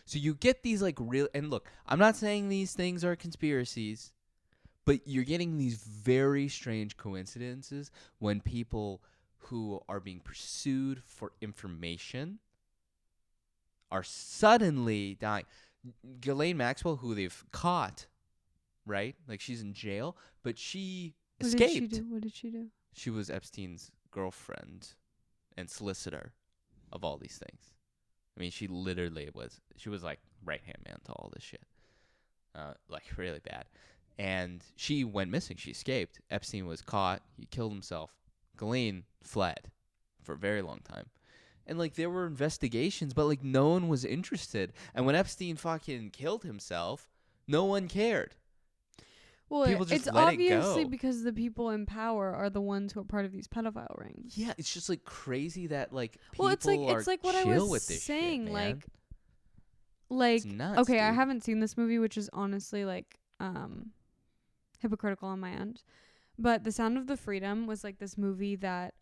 So you get these like real, and look, I'm not saying these things are conspiracies, but you're getting these very strange coincidences when people who are being pursued for information are suddenly dying. Ghislaine Maxwell, who they've caught, right? Like she's in jail, but she escaped. What did she do? She was Epstein's girlfriend and solicitor of all these things. I mean, she literally was. She was like right-hand man to all this shit. Like really bad. And she went missing. She escaped. Epstein was caught. He killed himself. Ghislaine fled for a very long time. And, like, there were investigations, but, like, no one was interested. And when Epstein fucking killed himself, no one cared. Well, People just it's let it go. obviously because the people in power are the ones who are part of these pedophile rings. Yeah, it's just, like, crazy that, like, people it's like what I chill was with this saying. shit, man. Like, It's nuts, okay, I dude. haven't seen this movie, which is honestly, like, hypocritical on my end. But The Sound of the Freedom was like this movie that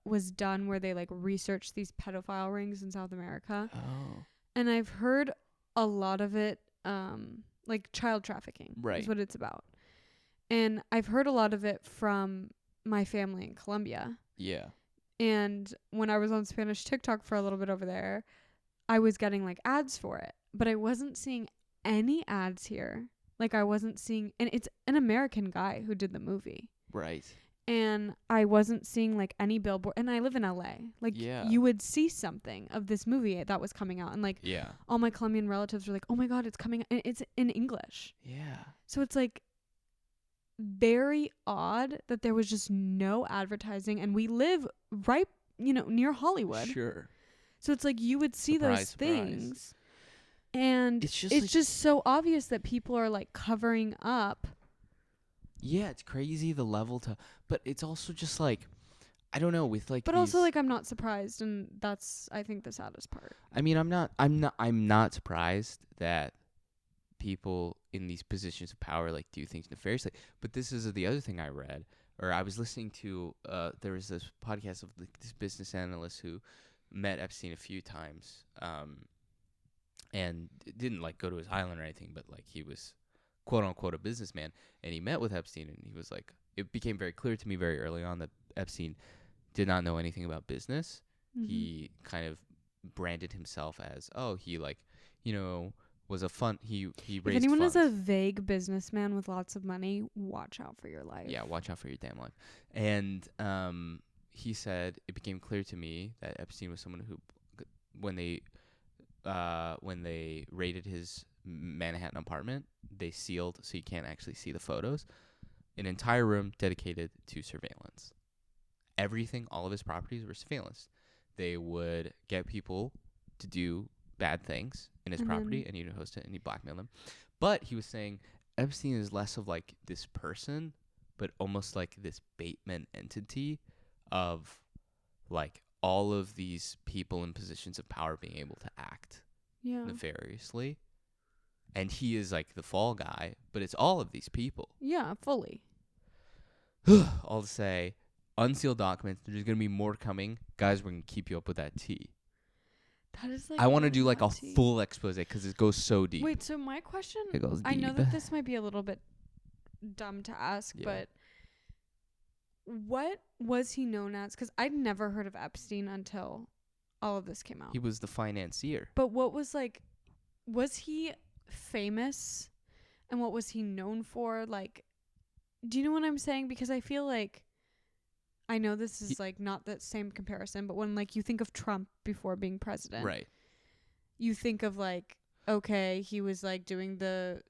was done where they like researched these pedophile rings in South America. Oh. And I've heard a lot of it like child trafficking is what it's about. And I've heard a lot of it from my family in Colombia. Yeah. And when I was on Spanish TikTok for a little bit over there, I was getting like ads for it, but I wasn't seeing any ads here. Like I wasn't seeing, and it's an American guy who did the movie. Right. And I wasn't seeing like any billboard, and I live in LA. Like you would see something of this movie that was coming out, and like all my Colombian relatives were like, "Oh my God, it's coming!" And it's in English. Yeah. So it's like very odd that there was just no advertising, and we live right, near Hollywood. Sure. So it's like you would see those things. And it's just so obvious that people are like covering up. Yeah, it's crazy the level but it's also just like, I don't know, with like. But also like I'm not surprised, and that's I think the saddest part. I mean, I'm not surprised that people in these positions of power like do things nefariously. But this is the other thing I read, or I was listening to. There was this podcast of this business analyst who met Epstein a few times. And didn't like go to his island or anything, but like he was quote unquote a businessman, and he met with Epstein, and he was like, it became very clear to me very early on that Epstein did not know anything about business. Mm-hmm. He kind of branded himself as, he like, was a fun, he raised If anyone funds. is a vague businessman with lots of money, watch out for your life. Yeah, watch out for your damn life. And he said, it became clear to me that Epstein was someone who, when they raided his Manhattan apartment, they sealed so you can't actually see the photos. An entire room dedicated to surveillance. Everything, all of his properties were surveillance. They would get people to do bad things in his property, and he'd host it, and he'd blackmail them. But he was saying Epstein is less of like this person, but almost like this Bateman entity of like all of these people in positions of power being able to act nefariously. And he is like the fall guy, but it's all of these people. Yeah, fully. All to say, unsealed documents, there's going to be more coming. Guys, we're going to keep you up with that tea. That is like I want to do like a full expose because it goes so deep. Wait, so my question, it goes deep. I know that this might be a little bit dumb to ask, but what was he known as? Because I'd never heard of Epstein until all of this came out. He was the financier. But what was like, was he famous? And what was he known for? Like, do you know what I'm saying? Because I feel like, I know this is like not the same comparison, but when like you think of Trump before being president, right? You think of like, okay, he was like doing the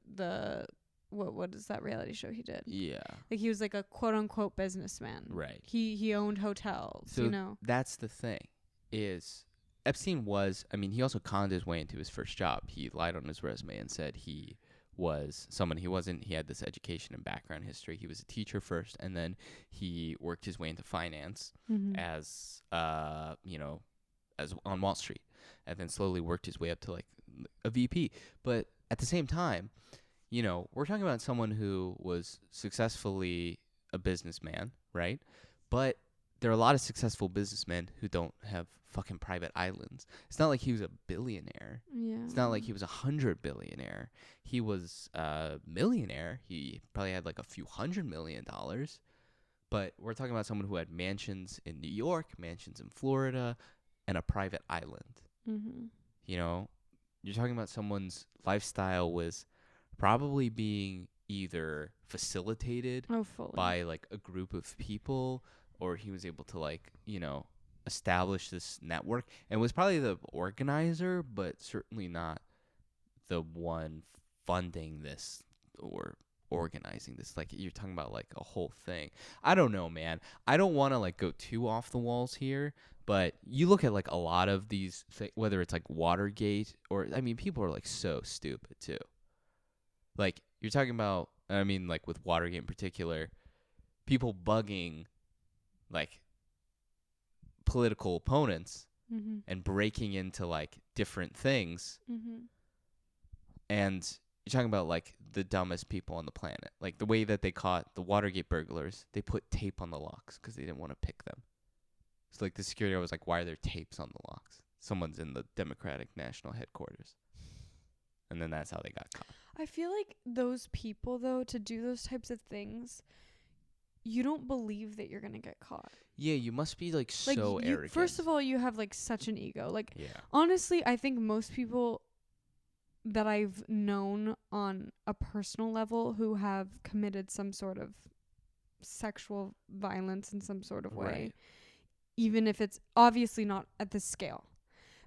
what is that reality show he did? Yeah. Like he was like a quote unquote businessman. Right. He owned hotels, So you know. that's the thing is Epstein was, I mean, he also conned his way into his first job. He lied on his resume and said he was someone he wasn't. He had this education and background history. He was a teacher first, and then he worked his way into finance as, as on Wall Street, and then slowly worked his way up to like a VP. But at the same time, we're talking about someone who was successfully a businessman, right? But there are a lot of successful businessmen who don't have fucking private islands. It's not like he was a billionaire. Yeah. It's not like he was 100 billionaire. He was a millionaire. He probably had like a few $100 million. But we're talking about someone who had mansions in New York, mansions in Florida, and a private island. You're talking about someone's lifestyle was probably being either facilitated by like a group of people, or he was able to like, establish this network and was probably the organizer, but certainly not the one funding this or organizing this. Like you're talking about like a whole thing. I don't know, man. I don't want to like go too off the walls here, but you look at like a lot of these whether it's like Watergate or, I mean, people are like so stupid too. Like you're talking about, I mean, like with Watergate in particular, people bugging like political opponents and breaking into like different things. And you're talking about like the dumbest people on the planet. Like the way that they caught the Watergate burglars, they put tape on the locks because they didn't want to pick them. So like the security guard was like, why are there tapes on the locks? Someone's in the Democratic National Headquarters. And then that's how they got caught. I feel like those people, though, to do those types of things, you don't believe that you're going to get caught. Yeah, you must be, like so arrogant. First of all, you have, like, such an ego. Like, yeah. Honestly, I think most people that I've known on a personal level who have committed some sort of sexual violence in some sort of way, right. even if it's obviously not at this scale.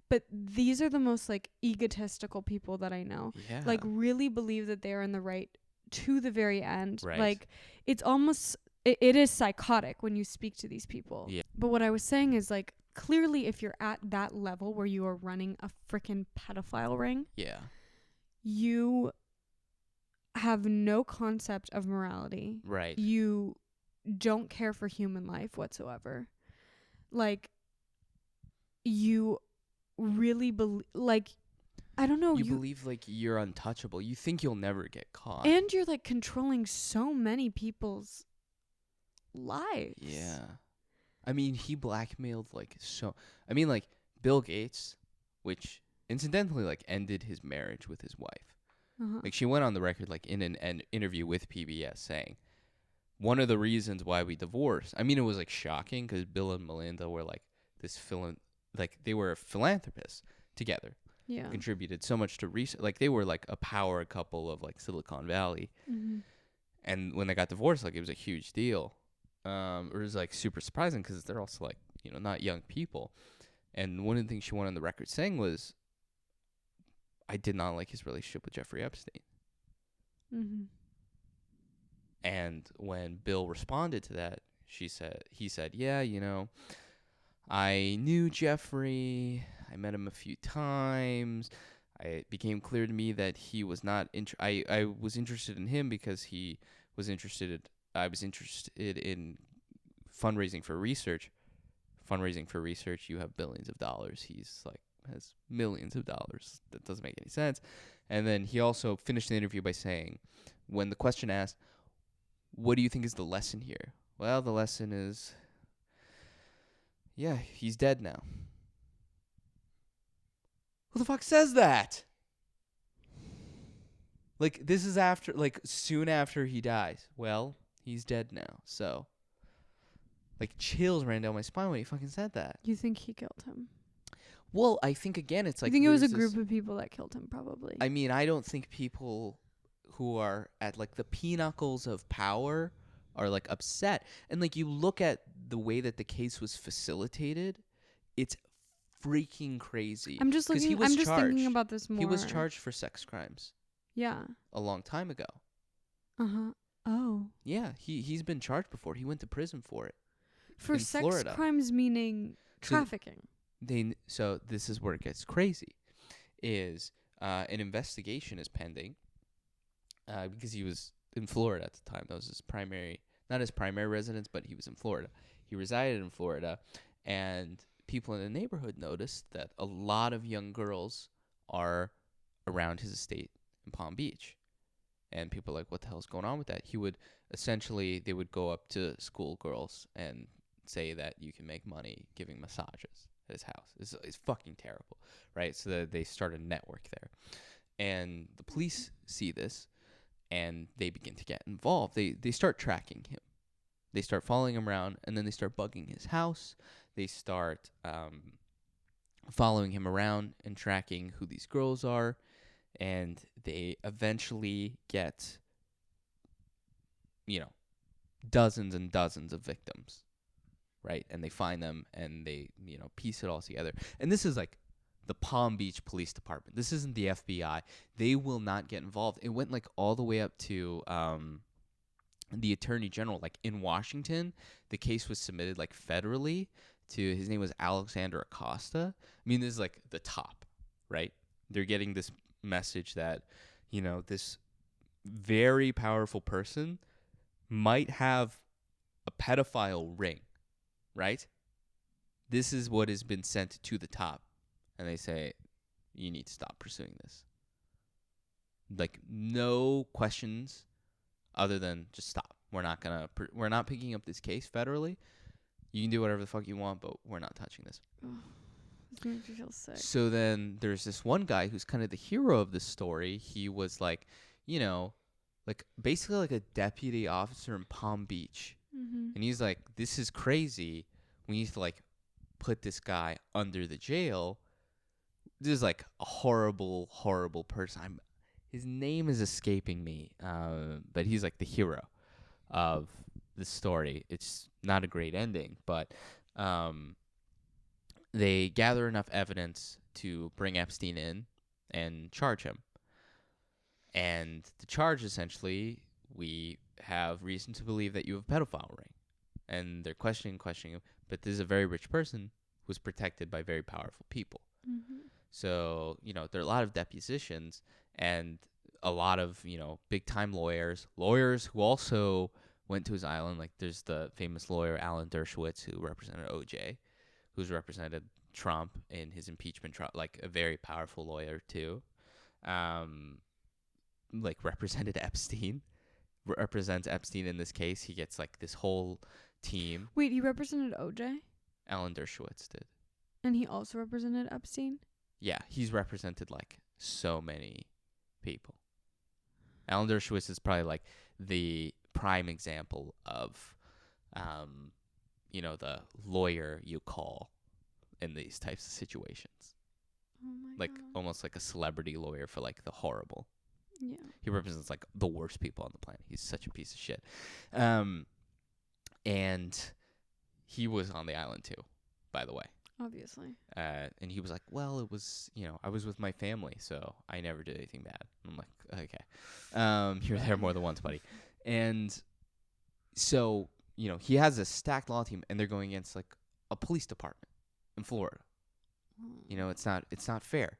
But these are the most, like, egotistical people that I know. Yeah. Like, really believe that they're in the right to the very end. Right. Like, it's almost, it is psychotic when you speak to these people. Yeah. But what I was saying is, like, clearly if you're at that level where you are running a freaking pedophile ring, yeah, you have no concept of morality. Right. You don't care for human life whatsoever. Like, you really believe, like, I don't know. You believe like you're untouchable. You think you'll never get caught. And you're like controlling so many people's lives. Yeah. I mean, he blackmailed like so. I mean, like Bill Gates, which incidentally like ended his marriage with his wife. Like she went on the record like in an interview with PBS saying, one of the reasons why we divorced. I mean, it was like shocking because Bill and Melinda were like they were philanthropists together. Yeah. Contributed so much to research. Like they were like a power couple of like Silicon Valley. And when they got divorced, like it was a huge deal. It was like super surprising because they're also like, not young people. And one of the things she went on the record saying was, I did not like his relationship with Jeffrey Epstein. And when Bill responded to that, he said, yeah, I knew Jeffrey. I met him a few times. It became clear to me that he was not. I was interested in him because he was interested. I was interested in fundraising for research. Fundraising for research, you have billions of dollars. He's like has millions of dollars. That doesn't make any sense. And then he also finished the interview by saying, when the question asked, "What do you think is the lesson here?" Well, the lesson is, yeah, he's dead now. Who the fuck says that? Like, this is after, like, soon after he dies. Well, he's dead now. So, like, chills ran down my spine when he fucking said that. You think he killed him? Well, I think, again, it's like... You think it was a group of people that killed him, probably? I mean, I don't think people who are at, like, the pinnacles of power are like upset. And like you look at the way that the case was facilitated, it's freaking crazy. I'm just thinking about this more. He was charged for sex crimes. Yeah. A long time ago. Uh-huh. Oh. Yeah, he's been charged before. He went to prison for it. For sex Florida. Crimes meaning trafficking. So this is where it gets crazy. Is an investigation is pending because he was in Florida at the time. That was his not his primary residence, but he was in Florida. He resided in Florida, and people in the neighborhood noticed that a lot of young girls are around his estate in Palm Beach. And people are like, what the hell is going on with that? They would go up to schoolgirls and say that you can make money giving massages at his house. It's fucking terrible, right? So they start a network there. And the police see this, and they begin to get involved. They start tracking him. They start following him around, and then they start bugging his house. They start following him around and tracking who these girls are. And they eventually get, dozens and dozens of victims, right? And they find them and they, piece it all together. And this is like the Palm Beach Police Department. This isn't the FBI. They will not get involved. It went like all the way up to the Attorney General. Like in Washington, the case was submitted like federally to, his name was Alexander Acosta. I mean, this is like the top, right? They're getting this message that, this very powerful person might have a pedophile ring, right? This is what has been sent to the top. And they say, you need to stop pursuing this. Like, no questions other than just stop. We're not picking up this case federally. You can do whatever the fuck you want, but we're not touching this. This makes me feel sick. So then there's this one guy who's kind of the hero of the story. He was like, basically like a deputy officer in Palm Beach. Mm-hmm. And he's like, this is crazy. We need to like put this guy under the jail. This is like a horrible, horrible person. His name is escaping me, but he's like the hero of the story. It's not a great ending, but they gather enough evidence to bring Epstein in and charge him. And the charge, essentially, we have reason to believe that you have a pedophile ring. And they're questioning him, but this is a very rich person who's protected by very powerful people. Mm-hmm. So, there are a lot of depositions and a lot of, big-time lawyers who also went to his island. Like, there's the famous lawyer, Alan Dershowitz, who represented OJ, who's represented Trump in his impeachment trial, like a very powerful lawyer too. Represented Epstein, represents Epstein in this case. He gets like this whole team. Wait, he represented OJ? Alan Dershowitz did. And he also represented Epstein? Yeah, he's represented like so many people. Alan Dershowitz is probably like the prime example of the lawyer you call in these types of situations. Oh my like God. Almost like a celebrity lawyer for like the horrible. Yeah. He represents like the worst people on the planet. He's such a piece of shit. And he was on the island too, by the way. Obviously. And he was like, well, it was, I was with my family, so I never did anything bad. I'm like, okay. You were there more than once, buddy. And so, he has a stacked law team, and they're going against like a police department in Florida. It's not fair.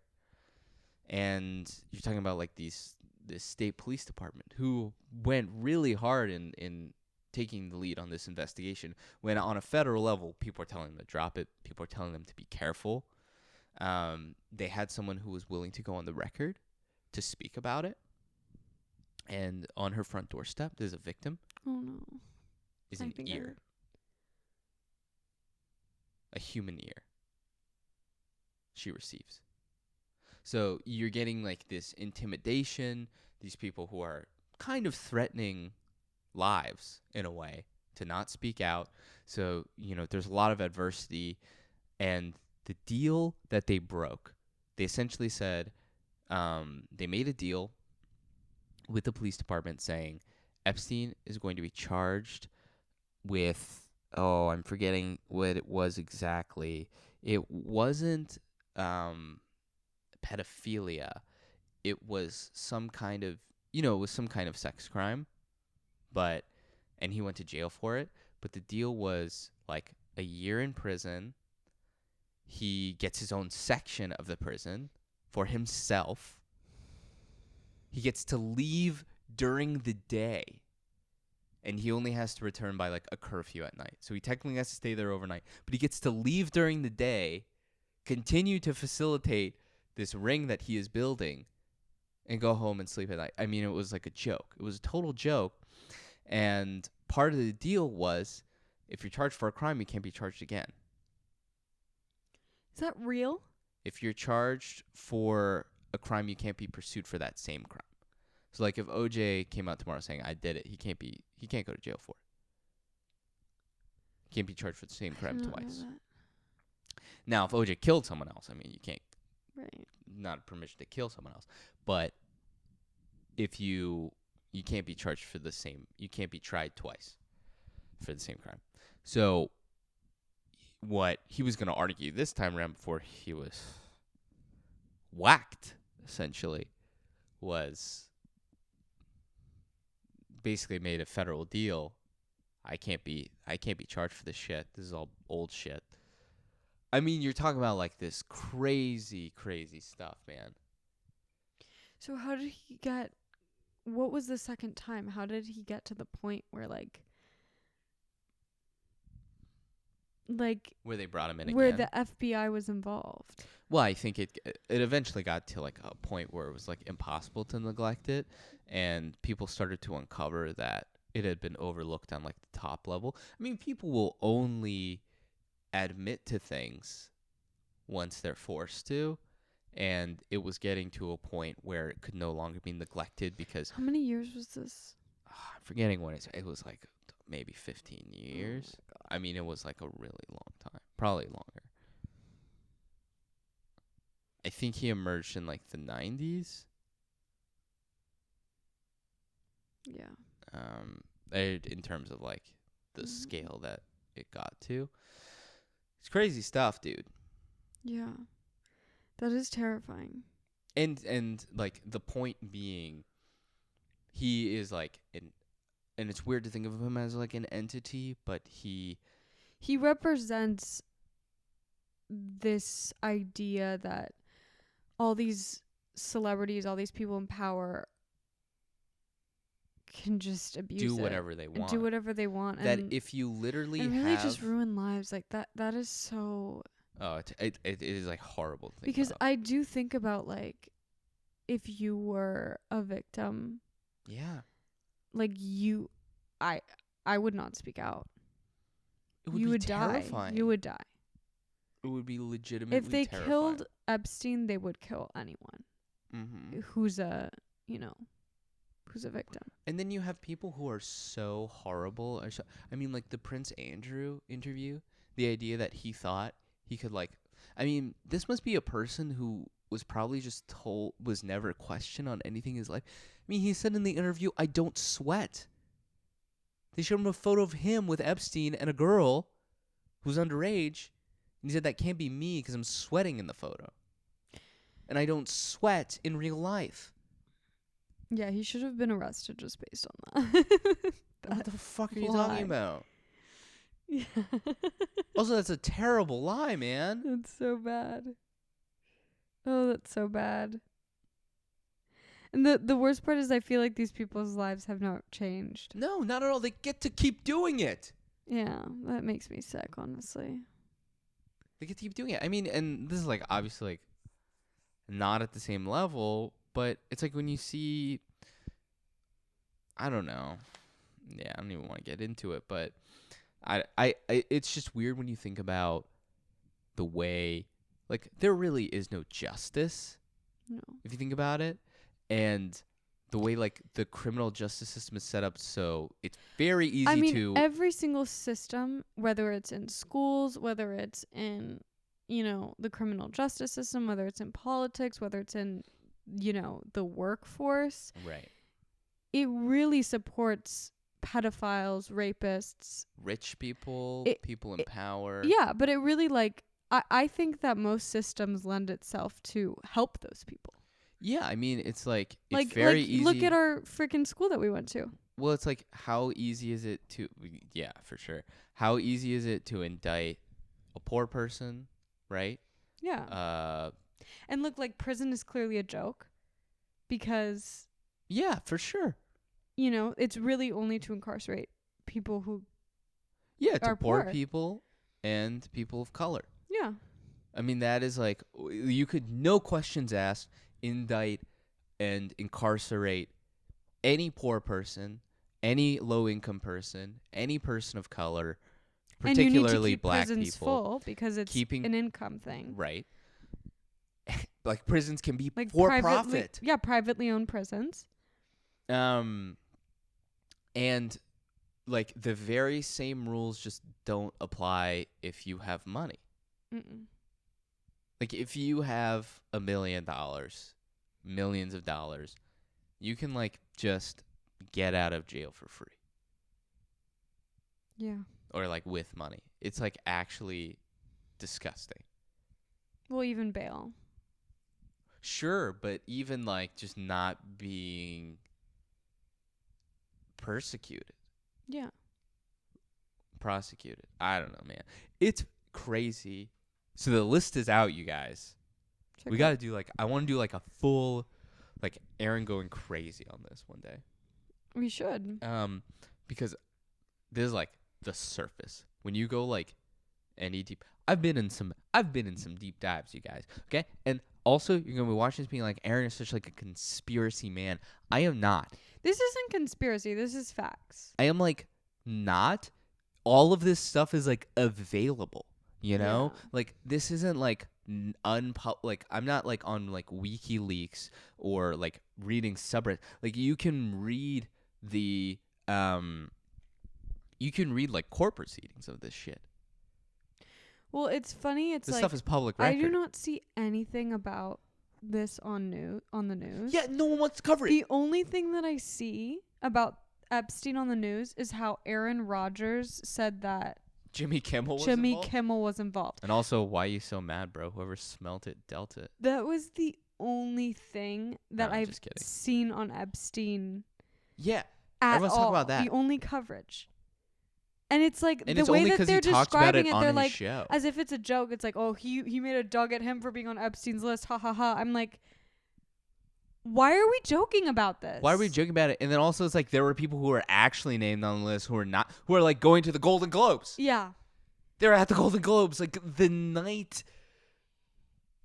And you're talking about like this state police department who went really hard in taking the lead on this investigation, when on a federal level, people are telling them to drop it. People are telling them to be careful. They had someone who was willing to go on the record to speak about it. And on her front doorstep, there's a victim. Oh, no. Is an ear. A human ear. She receives. So you're getting like this intimidation, these people who are kind of threatening lives in a way to not speak out. So, there's a lot of adversity, and the deal that they broke, they essentially said, they made a deal with the police department saying Epstein is going to be charged with, I'm forgetting what it was exactly. It wasn't pedophilia. It was some kind of, it was some kind of sex crime, and he went to jail for it. But the deal was like a year in prison. He gets his own section of the prison for himself. He gets to leave during the day. And he only has to return by like a curfew at night. So he technically has to stay there overnight. But he gets to leave during the day, continue to facilitate this ring that he is building, and go home and sleep at night. I mean, it was like a joke. It was a total joke. And part of the deal was, if you're charged for a crime, you can't be charged again. Is that real? If you're charged for a crime, you can't be pursued for that same crime. So like if OJ came out tomorrow saying I did it, he can't go to jail for it. He can't be charged for the same crime twice. Now, if OJ killed someone else, I mean, you can't. Right. Not permission to kill someone else. But if you can't be charged for the same, you can't be tried twice for the same crime. So what he was going to argue this time around before he was whacked, essentially, was basically made a federal deal. I can't be charged for this shit. This is all old shit. I mean, you're talking about like this crazy, crazy stuff, man. So how did he get, what was the second time? How did he get to the point where like where they brought him in where again? the FBI was involved? Well, I think it eventually got to like a point where it was like impossible to neglect it, and people started to uncover that it had been overlooked on like the top level. I mean, people will only admit to things once they're forced to, and it was getting to a point where it could no longer be neglected because How many years was this? I'm forgetting when it was like maybe 15 years. I mean, it was like a really long time, probably longer. I think he emerged in like the 90s. Yeah. In terms of like the scale that it got to. It's crazy stuff, dude. Yeah. That is terrifying. And like the point being, he is like and it's weird to think of him as like an entity, but he represents this idea that all these celebrities, all these people in power can just abuse do whatever they want. Do whatever they want. That if you literally and really just ruin lives. Like that is so... Oh, it is like horrible to think because about. I do think about like if you were a victim. Yeah. Like I would not speak out. It would you be would terrifying. Die. You would die. It would be legitimately if they terrifying. Killed Epstein, they would kill anyone who's a victim. And then you have people who are so horrible. I mean, like the Prince Andrew interview, the idea that he thought he could like, I mean, this must be a person who was probably just told, was never questioned on anything in his life. I mean, he said in the interview, I don't sweat. They showed him a photo of him with Epstein and a girl who's underage. And he said, that can't be me because I'm sweating in the photo. And I don't sweat in real life. Yeah, he should have been arrested just based on that. What the fuck are you talking about? Yeah. Also, that's a terrible lie, man. That's so bad. Oh, that's so bad. And the worst part is I feel like these people's lives have not changed. No, not at all. They get to keep doing it. Yeah, that makes me sick, honestly. They get to keep doing it. I mean, and this is like obviously like not at the same level, but it's like when you see, I don't know. Yeah, I don't even want to get into it, but I it's just weird when you think about the way, like, there really is no justice. No. If you think about it, and the way like the criminal justice system is set up, so it's very easy to. Every single system, whether it's in schools, whether it's in, the criminal justice system, whether it's in politics, whether it's in, the workforce. Right. it really supports pedophiles, rapists, rich people, people in power. Yeah, but it really like I think that most systems lend itself to help those people. Yeah, I mean, it's like it's very easy. Look at our freaking school that we went to. Well, it's like, how easy is it to? Yeah, for sure. How easy is it to indict a poor person, right? Yeah. And look, like, prison is clearly a joke because. Yeah, for sure. You know, it's really only to incarcerate people who. Yeah, to poor people and people of color. Yeah. I mean, that is like, you could, no questions asked, indict and incarcerate any poor person, any low-income person, any person of color, particularly black people. And you need to keep prisons full because it's an income thing. Right. Like, prisons can be like for profit. Yeah, privately owned prisons. And like, the very same rules just don't apply if you have money. Mm-mm. Like, if you have $1 million, millions of dollars, you can, like, just get out of jail for free. Yeah. Or, like, with money. It's, like, actually disgusting. Well, even bail. Sure, but even, like, just not being persecuted. Yeah. Prosecuted. I don't know, man. It's crazy. So the list is out, you guys. We got to do, like, I want to do, like, a full, like, Aaron going crazy on this one day. We should. Because this is, like, the surface. When you go, like, any deep, I've been in some deep dives, you guys. Okay? And also, you're going to be watching this being like, Aaron is such, like, a conspiracy man. I am not. This isn't conspiracy. This is facts. I am, like, not. All of this stuff is, like, available. You know, like, this isn't like like, I'm not like on like WikiLeaks or like reading subreddit. Like, you can read like court proceedings of this shit. Well, it's funny. It's this like, stuff is public record. I do not see anything about this on the news. Yeah, no one wants to cover it. The only thing that I see about Epstein on the news is how Aaron Rodgers said that Jimmy Kimmel was involved. And also, why are you so mad, bro? Whoever smelt it, dealt it. That was the only thing that I've seen on Epstein. Yeah. Everyone's talking about that. The only coverage. And it's like, and the way that they're describing it, they're like, show. As if it's a joke. It's like, oh, he made a dug at him for being on Epstein's list. Ha ha ha. I'm like, why are we joking about this? Why are we joking about it? And then also, it's like, there were people who were actually named on the list who are like going to the Golden Globes. Yeah. They're at the Golden Globes, like, the night.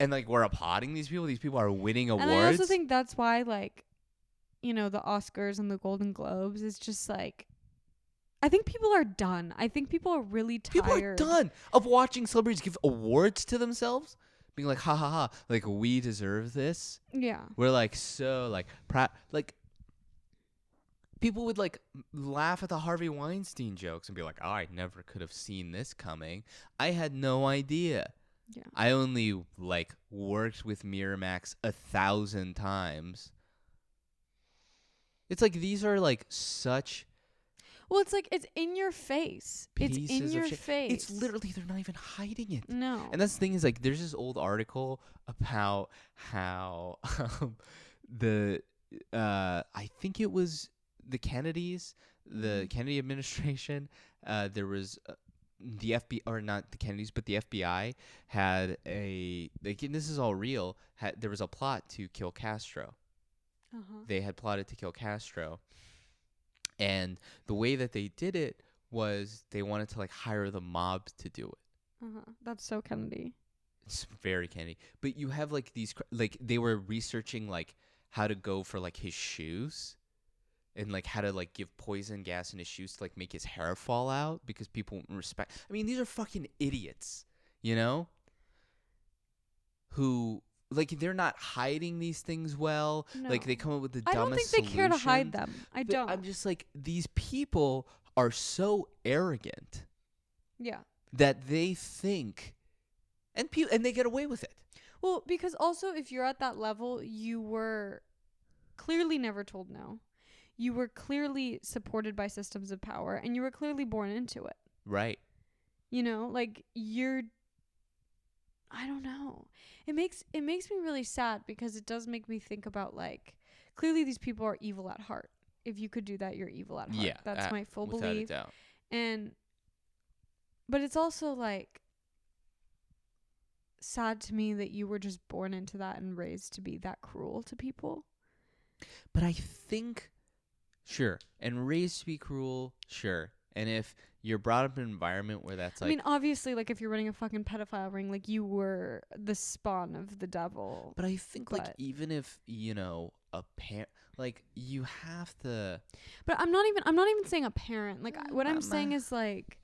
And, like, we're applauding these people. These people are winning awards. And I also think that's why, like, you know, the Oscars and the Golden Globes is just like, I think people are done. I think people are really tired. People are done of watching celebrities give awards to themselves. Being like, ha ha ha, like, we deserve this. Yeah. We're like, so, like, like, people would, like, laugh at the Harvey Weinstein jokes and be like, oh, I never could have seen this coming. I had no idea. Yeah. I only, like, worked with Miramax 1,000 times. It's like, these are, like, such. Well, it's like, it's in your face. It's in your face. It's literally, they're not even hiding it. No. And that's the thing is, like, there's this old article about how I think it was the Kennedys, the Kennedy administration, there was the FBI, or not the Kennedys, but the FBI had and this is all real, there was a plot to kill Castro. Uh-huh. They had plotted to kill Castro. And the way that they did it was they wanted to, like, hire the mob to do it. Uh-huh. That's so Kennedy. It's very Kennedy. But you have, like, these, like, they were researching, like, how to go for, like, his shoes. And, like, how to, like, give poison gas in his shoes to, like, make his hair fall out because people wouldn't respect. I mean, these are fucking idiots, you know? Who, like, they're not hiding these things well. No. Like, they come up with the dumbest solutions. I don't think they care to hide them. I don't. I'm just like, these people are so arrogant. Yeah. That they think, and they get away with it. Well, because also, if you're at that level, you were clearly never told no. you were clearly supported by systems of power and you were clearly born into it. Right. You know, like I don't know. It makes me really sad because it does make me think about like clearly these people are evil at heart. If you could do that, you're evil at heart. Yeah. That's my full without belief. a doubt. But it's also like sad to me that you were just born into that and raised to be that cruel to people. But I think, sure, and raised to be cruel, sure. And if you're brought up in an environment where that's like, I mean, obviously, like if you're running a fucking pedophile ring, like you were the spawn of the devil. but I think like even if, you know, a parent, like you have to. But I'm not even saying a parent. Like what I'm saying is like,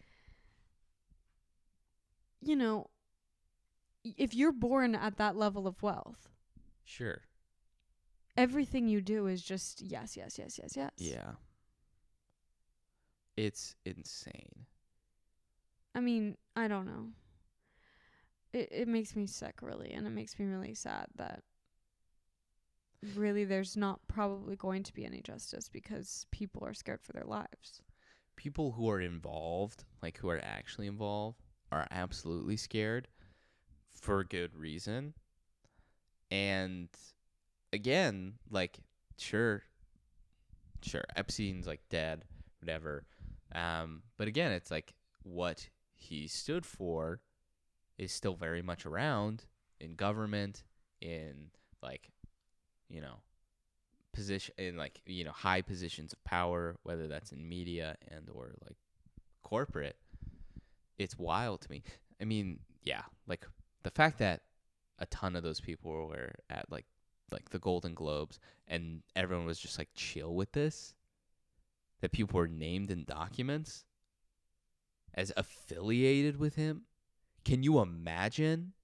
you know, if you're born at that level of wealth, Sure. everything you do is just yes, yes, yes, yes, yes. Yeah. It's insane. I mean, I don't know. It makes me sick, really, and it makes me really sad that really there's not probably going to be any justice because people are scared for their lives. People who are involved, like who are actually involved, are absolutely scared for good reason. And again, like, sure, Epstein's like dead, whatever. But again, it's like what he stood for is still very much around in government, in like, you know, position in like, you know, high positions of power, whether that's in media and or like corporate. It's wild to me. I mean, yeah, like the fact that a ton of those people were at like the Golden Globes and everyone was just like chill with this, that people were named in documents as affiliated with him. Can you imagine?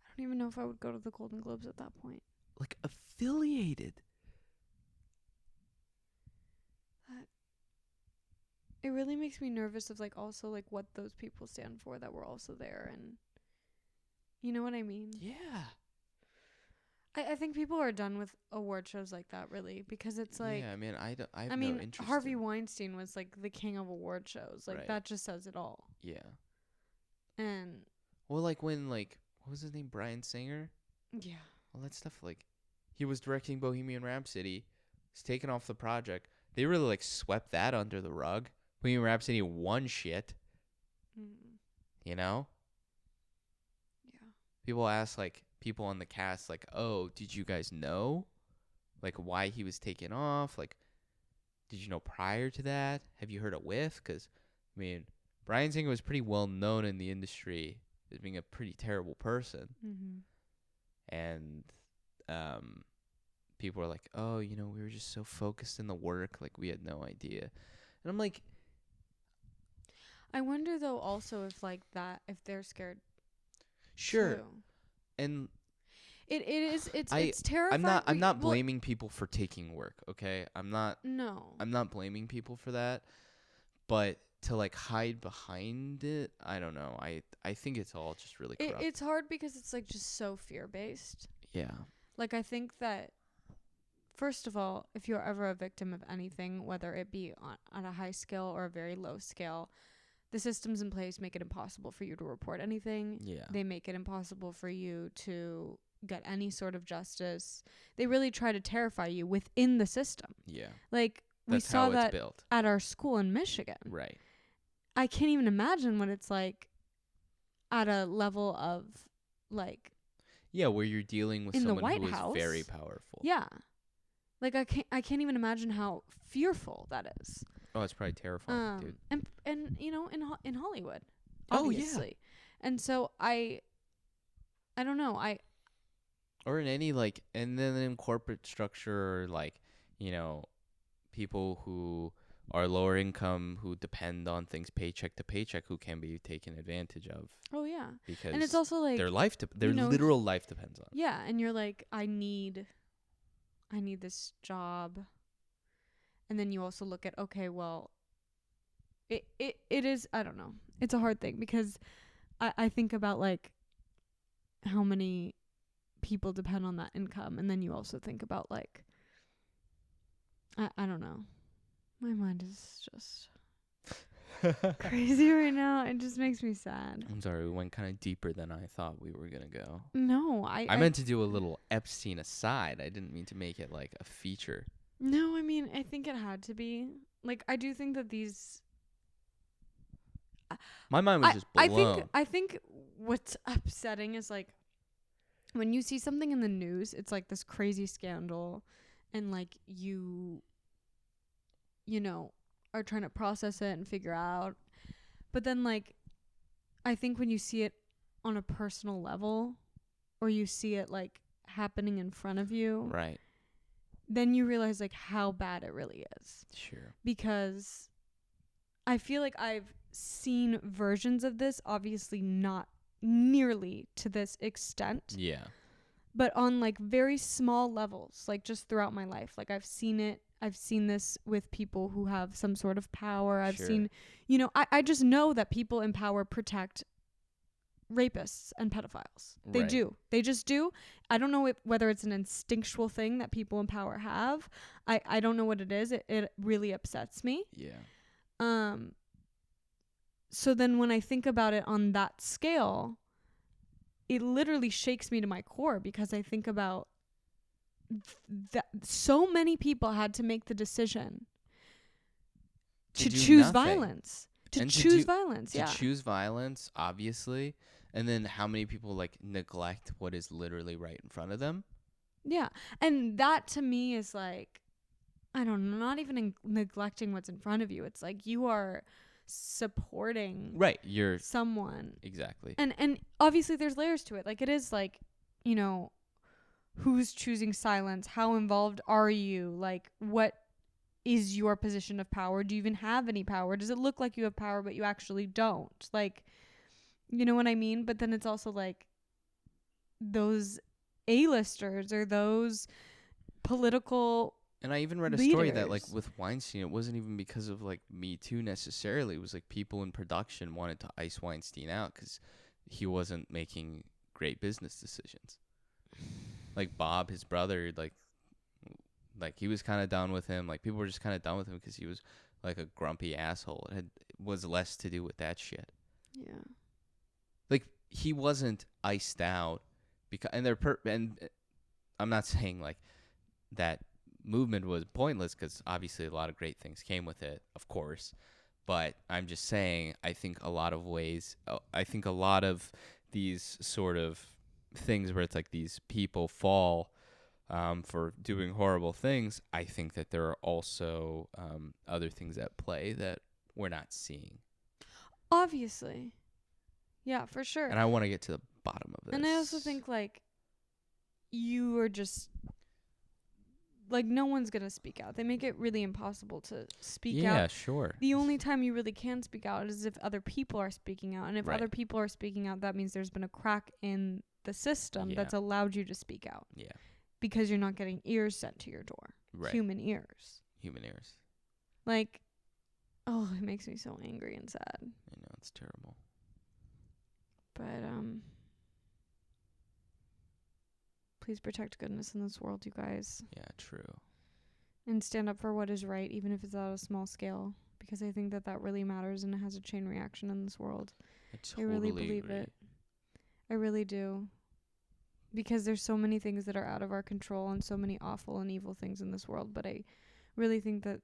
I don't even know if I would go to the Golden Globes at that point. Like affiliated. It really makes me nervous of like also like what those people stand for that were also there, and you know what I mean? Yeah. I think people are done with award shows like that, really, because it's like, yeah, I mean, I have I no mean, interest. Harvey Weinstein was like the king of award shows. Like Right. that just says it all. Yeah. And Well, like when like what was his name, Bryan Singer? yeah, All that stuff. Like he was directing Bohemian Rhapsody. He's taken off the project. They really like swept that under the rug. Bohemian Rhapsody won shit. You know. yeah. People ask like people on the cast like, "Oh, did you guys know, like why he was taken off? Like, did you know prior to that? Have you heard a whiff? Because, I mean, Bryan Singer was pretty well known in the industry as being a pretty terrible person, and people were like, "Oh, you know, we were just so focused in the work, like we had no idea." And I'm like, I wonder though also if like that if they're scared. sure, too. and it's terrifying. I'm not blaming people for taking work, okay? I'm not blaming people for that. But to like hide behind it, I don't know. I think it's all just really corrupt. It's hard because it's like just so fear-based. Yeah. Like I think that first of all, if you're ever a victim of anything, whether it be on a high scale or a very low scale, the systems in place make it impossible for you to report anything. Yeah. They make it impossible for you to get any sort of justice. They really try to terrify you within the system. Yeah. Like That's we saw how that it's built. at our school in Michigan. Right. I can't even imagine what it's like at a level of like yeah, where you're dealing with in the someone White who is House. very powerful. Yeah. Like I can't even imagine how fearful that is. Oh, it's probably terrifying, dude. And you know in Hollywood. Oh, yeah. Obviously. And so I don't know. Or in any like, and then in corporate structure, or like, you know, people who are lower income who depend on things paycheck to paycheck who can be taken advantage of. Oh yeah. Because and it's also like their life their literal life depends on it. Yeah, and you're like I need this job. And then you also look at okay, well it is I don't know. It's a hard thing because I think about like how many people depend on that income, and then you also think about like I don't know. My mind is just crazy right now. It just makes me sad. I'm sorry, we went kind of deeper than I thought we were gonna go. No, I meant to do a little Epstein aside. I didn't mean to make it like a feature. No, I mean, I think it had to be. Like, I do think that these. My mind was just blown. I think what's upsetting is like when you see something in the news, it's like this crazy scandal, and like you know, are trying to process it and figure out. But then, like, I think when you see it on a personal level, or you see it like happening in front of you, Right. then you realize like how bad it really is. Sure. Because I feel like I've seen versions of this, obviously not nearly to this extent. Yeah. But on like very small levels, like just throughout my life. Like I've seen this with people who have some sort of power. I've seen, I just know that people in power protect rapists and pedophiles. They do. They just do. I don't know whether it's an instinctual thing that people in power have. I don't know what it is. It really upsets me. Yeah. So then when I think about it on that scale, it literally shakes me to my core, because I think about that so many people had to make the decision to choose violence. To choose violence, obviously. And then how many people like neglect what is literally right in front of them? Yeah. And that to me is like, I don't know, not even neglecting what's in front of you. It's like you are supporting you're someone. Exactly. And obviously there's layers to it. Like it is like, who's choosing silence? How involved are you? Like what is your position of power? Do you even have any power? Does it look like you have power but you actually don't? Like, you know what I mean? But then it's also like those A-listers or those political And I even read a story that like with Weinstein, it wasn't even because of like Me Too necessarily. It was like people in production wanted to ice Weinstein out because he wasn't making great business decisions. Like Bob, his brother, like he was kind of done with him. Like people were just kind of done with him because he was like a grumpy asshole. It was less to do with that shit. Yeah. Like he wasn't iced out because, and and I'm not saying like that movement was pointless, because obviously a lot of great things came with it, of course. But I'm just saying, I think a lot of these sort of things where it's like these people fall for doing horrible things, I think that there are also other things at play that we're not seeing. Obviously. Yeah, for sure. And I want to get to the bottom of this. And I also think, like, you are just, like, no one's going to speak out. They make it really impossible to speak out. Yeah, sure. The only time you really can speak out is if other people are speaking out. And if other people are speaking out, that means there's been a crack in the system that's allowed you to speak out. Yeah. Because you're not getting ears sent to your door. Right. Human ears. Like, oh, it makes me so angry and sad. I know, it's terrible. But, please protect goodness in this world, you guys. Yeah, true. And stand up for what is right, even if it's at a small scale. Because I think that really matters, and it has a chain reaction in this world. I really believe it. I really do. Because there's so many things that are out of our control and so many awful and evil things in this world. But I really think that,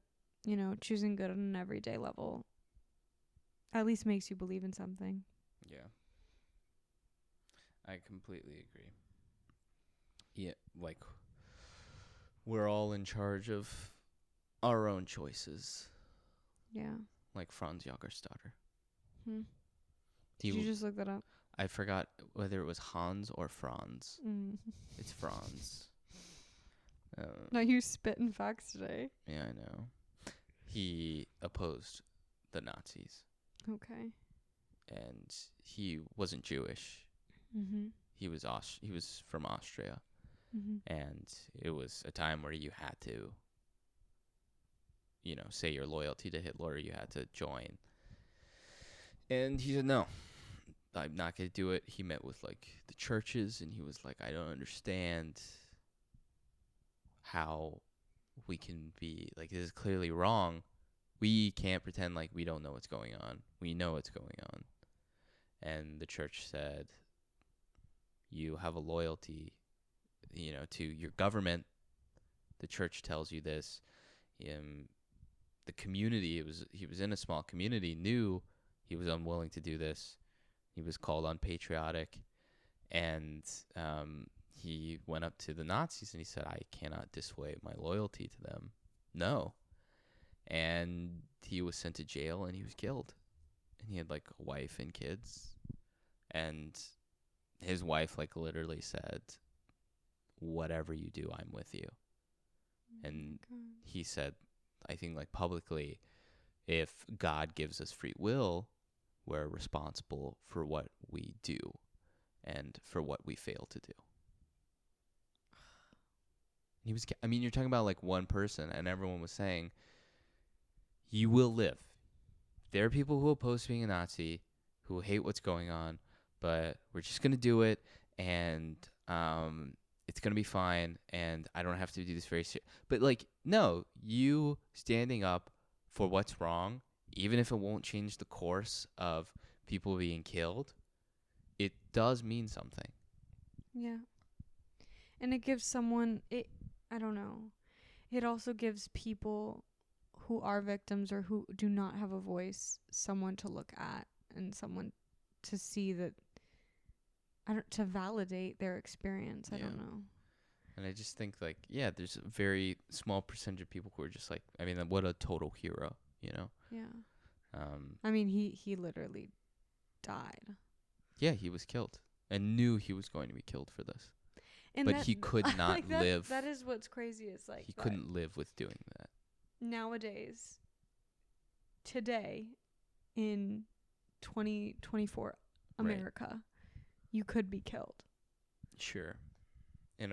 choosing good on an everyday level at least makes you believe in something. Yeah. I completely agree. Yeah, like, we're all in charge of our own choices. Yeah. Like Franz Jagerstatter. Did you just look that up? I forgot whether it was Hans or Franz. It's Franz. Now you spitting facts today. Yeah, I know. He opposed the Nazis. Okay. And he wasn't Jewish. Mm-hmm. He was from Austria. Mm-hmm. And it was a time where you had to, say your loyalty to Hitler. You had to join. And he said, no, I'm not going to do it. He met with, like, the churches, and he was like, I don't understand how we can be like, this is clearly wrong. We can't pretend like we don't know what's going on. We know what's going on. And the church said, you have a loyalty, to your government. The church tells you this. The community, he was in a small community, knew he was unwilling to do this. He was called unpatriotic. And he went up to the Nazis and he said, I cannot dissuade my loyalty to them. No. And he was sent to jail and he was killed. And he had like a wife and kids. And his wife like literally said, whatever you do, I'm with you. And he said, I think like publicly, if God gives us free will, we're responsible for what we do and for what we fail to do. You're talking about like one person, and everyone was saying, you will live. There are people who oppose being a Nazi, who hate what's going on, but we're just going to do it, and it's going to be fine, and I don't have to do this very serious. But like, no, you standing up for what's wrong, even if it won't change the course of people being killed, it does mean something. Yeah. And it gives I don't know. It also gives people who are victims or who do not have a voice someone to look at and someone to see that, to validate their experience. I don't know. And I just think like, yeah, there's a very small percentage of people who are just like, what a total hero, Yeah. He literally died. Yeah, he was killed and knew he was going to be killed for this. And but he could not like live. That is what's crazy. It's like he couldn't live with doing that. Nowadays, today, in 2024 America, you could be killed. Sure. In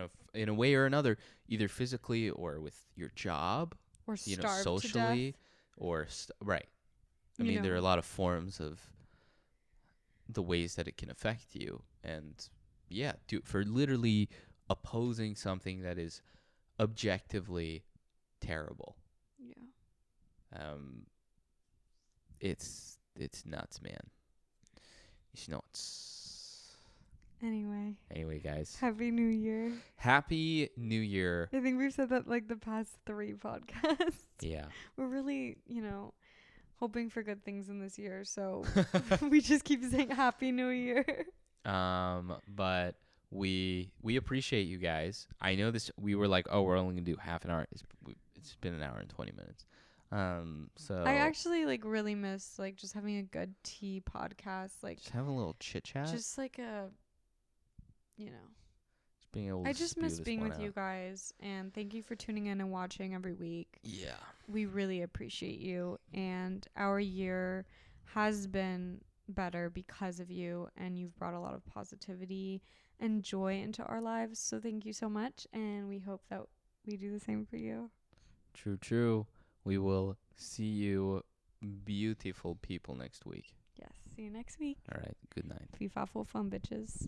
a way or another, either physically or with your job, or starved socially, to death. or right. There are a lot of forms of the ways that it can affect you, and for literally opposing something that is objectively terrible. Yeah. It's nuts, man. It's nuts. Anyway, guys. Happy New Year. Happy New Year. I think we've said that like the past 3 podcasts. Yeah. We're really, hoping for good things in this year, so we just keep saying Happy New Year. But we appreciate you guys. I know this. We were like, oh, we're only gonna do half an hour. It's been an hour and 20 minutes. So I actually like really miss like just having a good tea podcast, like just having a little chit chat. Just like just being able. I just miss being with out. you guys, and thank you for tuning in and watching every week. Yeah, we really appreciate you, and our year has been better because of you, and you've brought a lot of positivity and joy into our lives. So thank you so much, and we hope that we do the same for you. True. We will see you, beautiful people, next week. Yes, see you next week. All right, good night. Fee fa fo fun, bitches.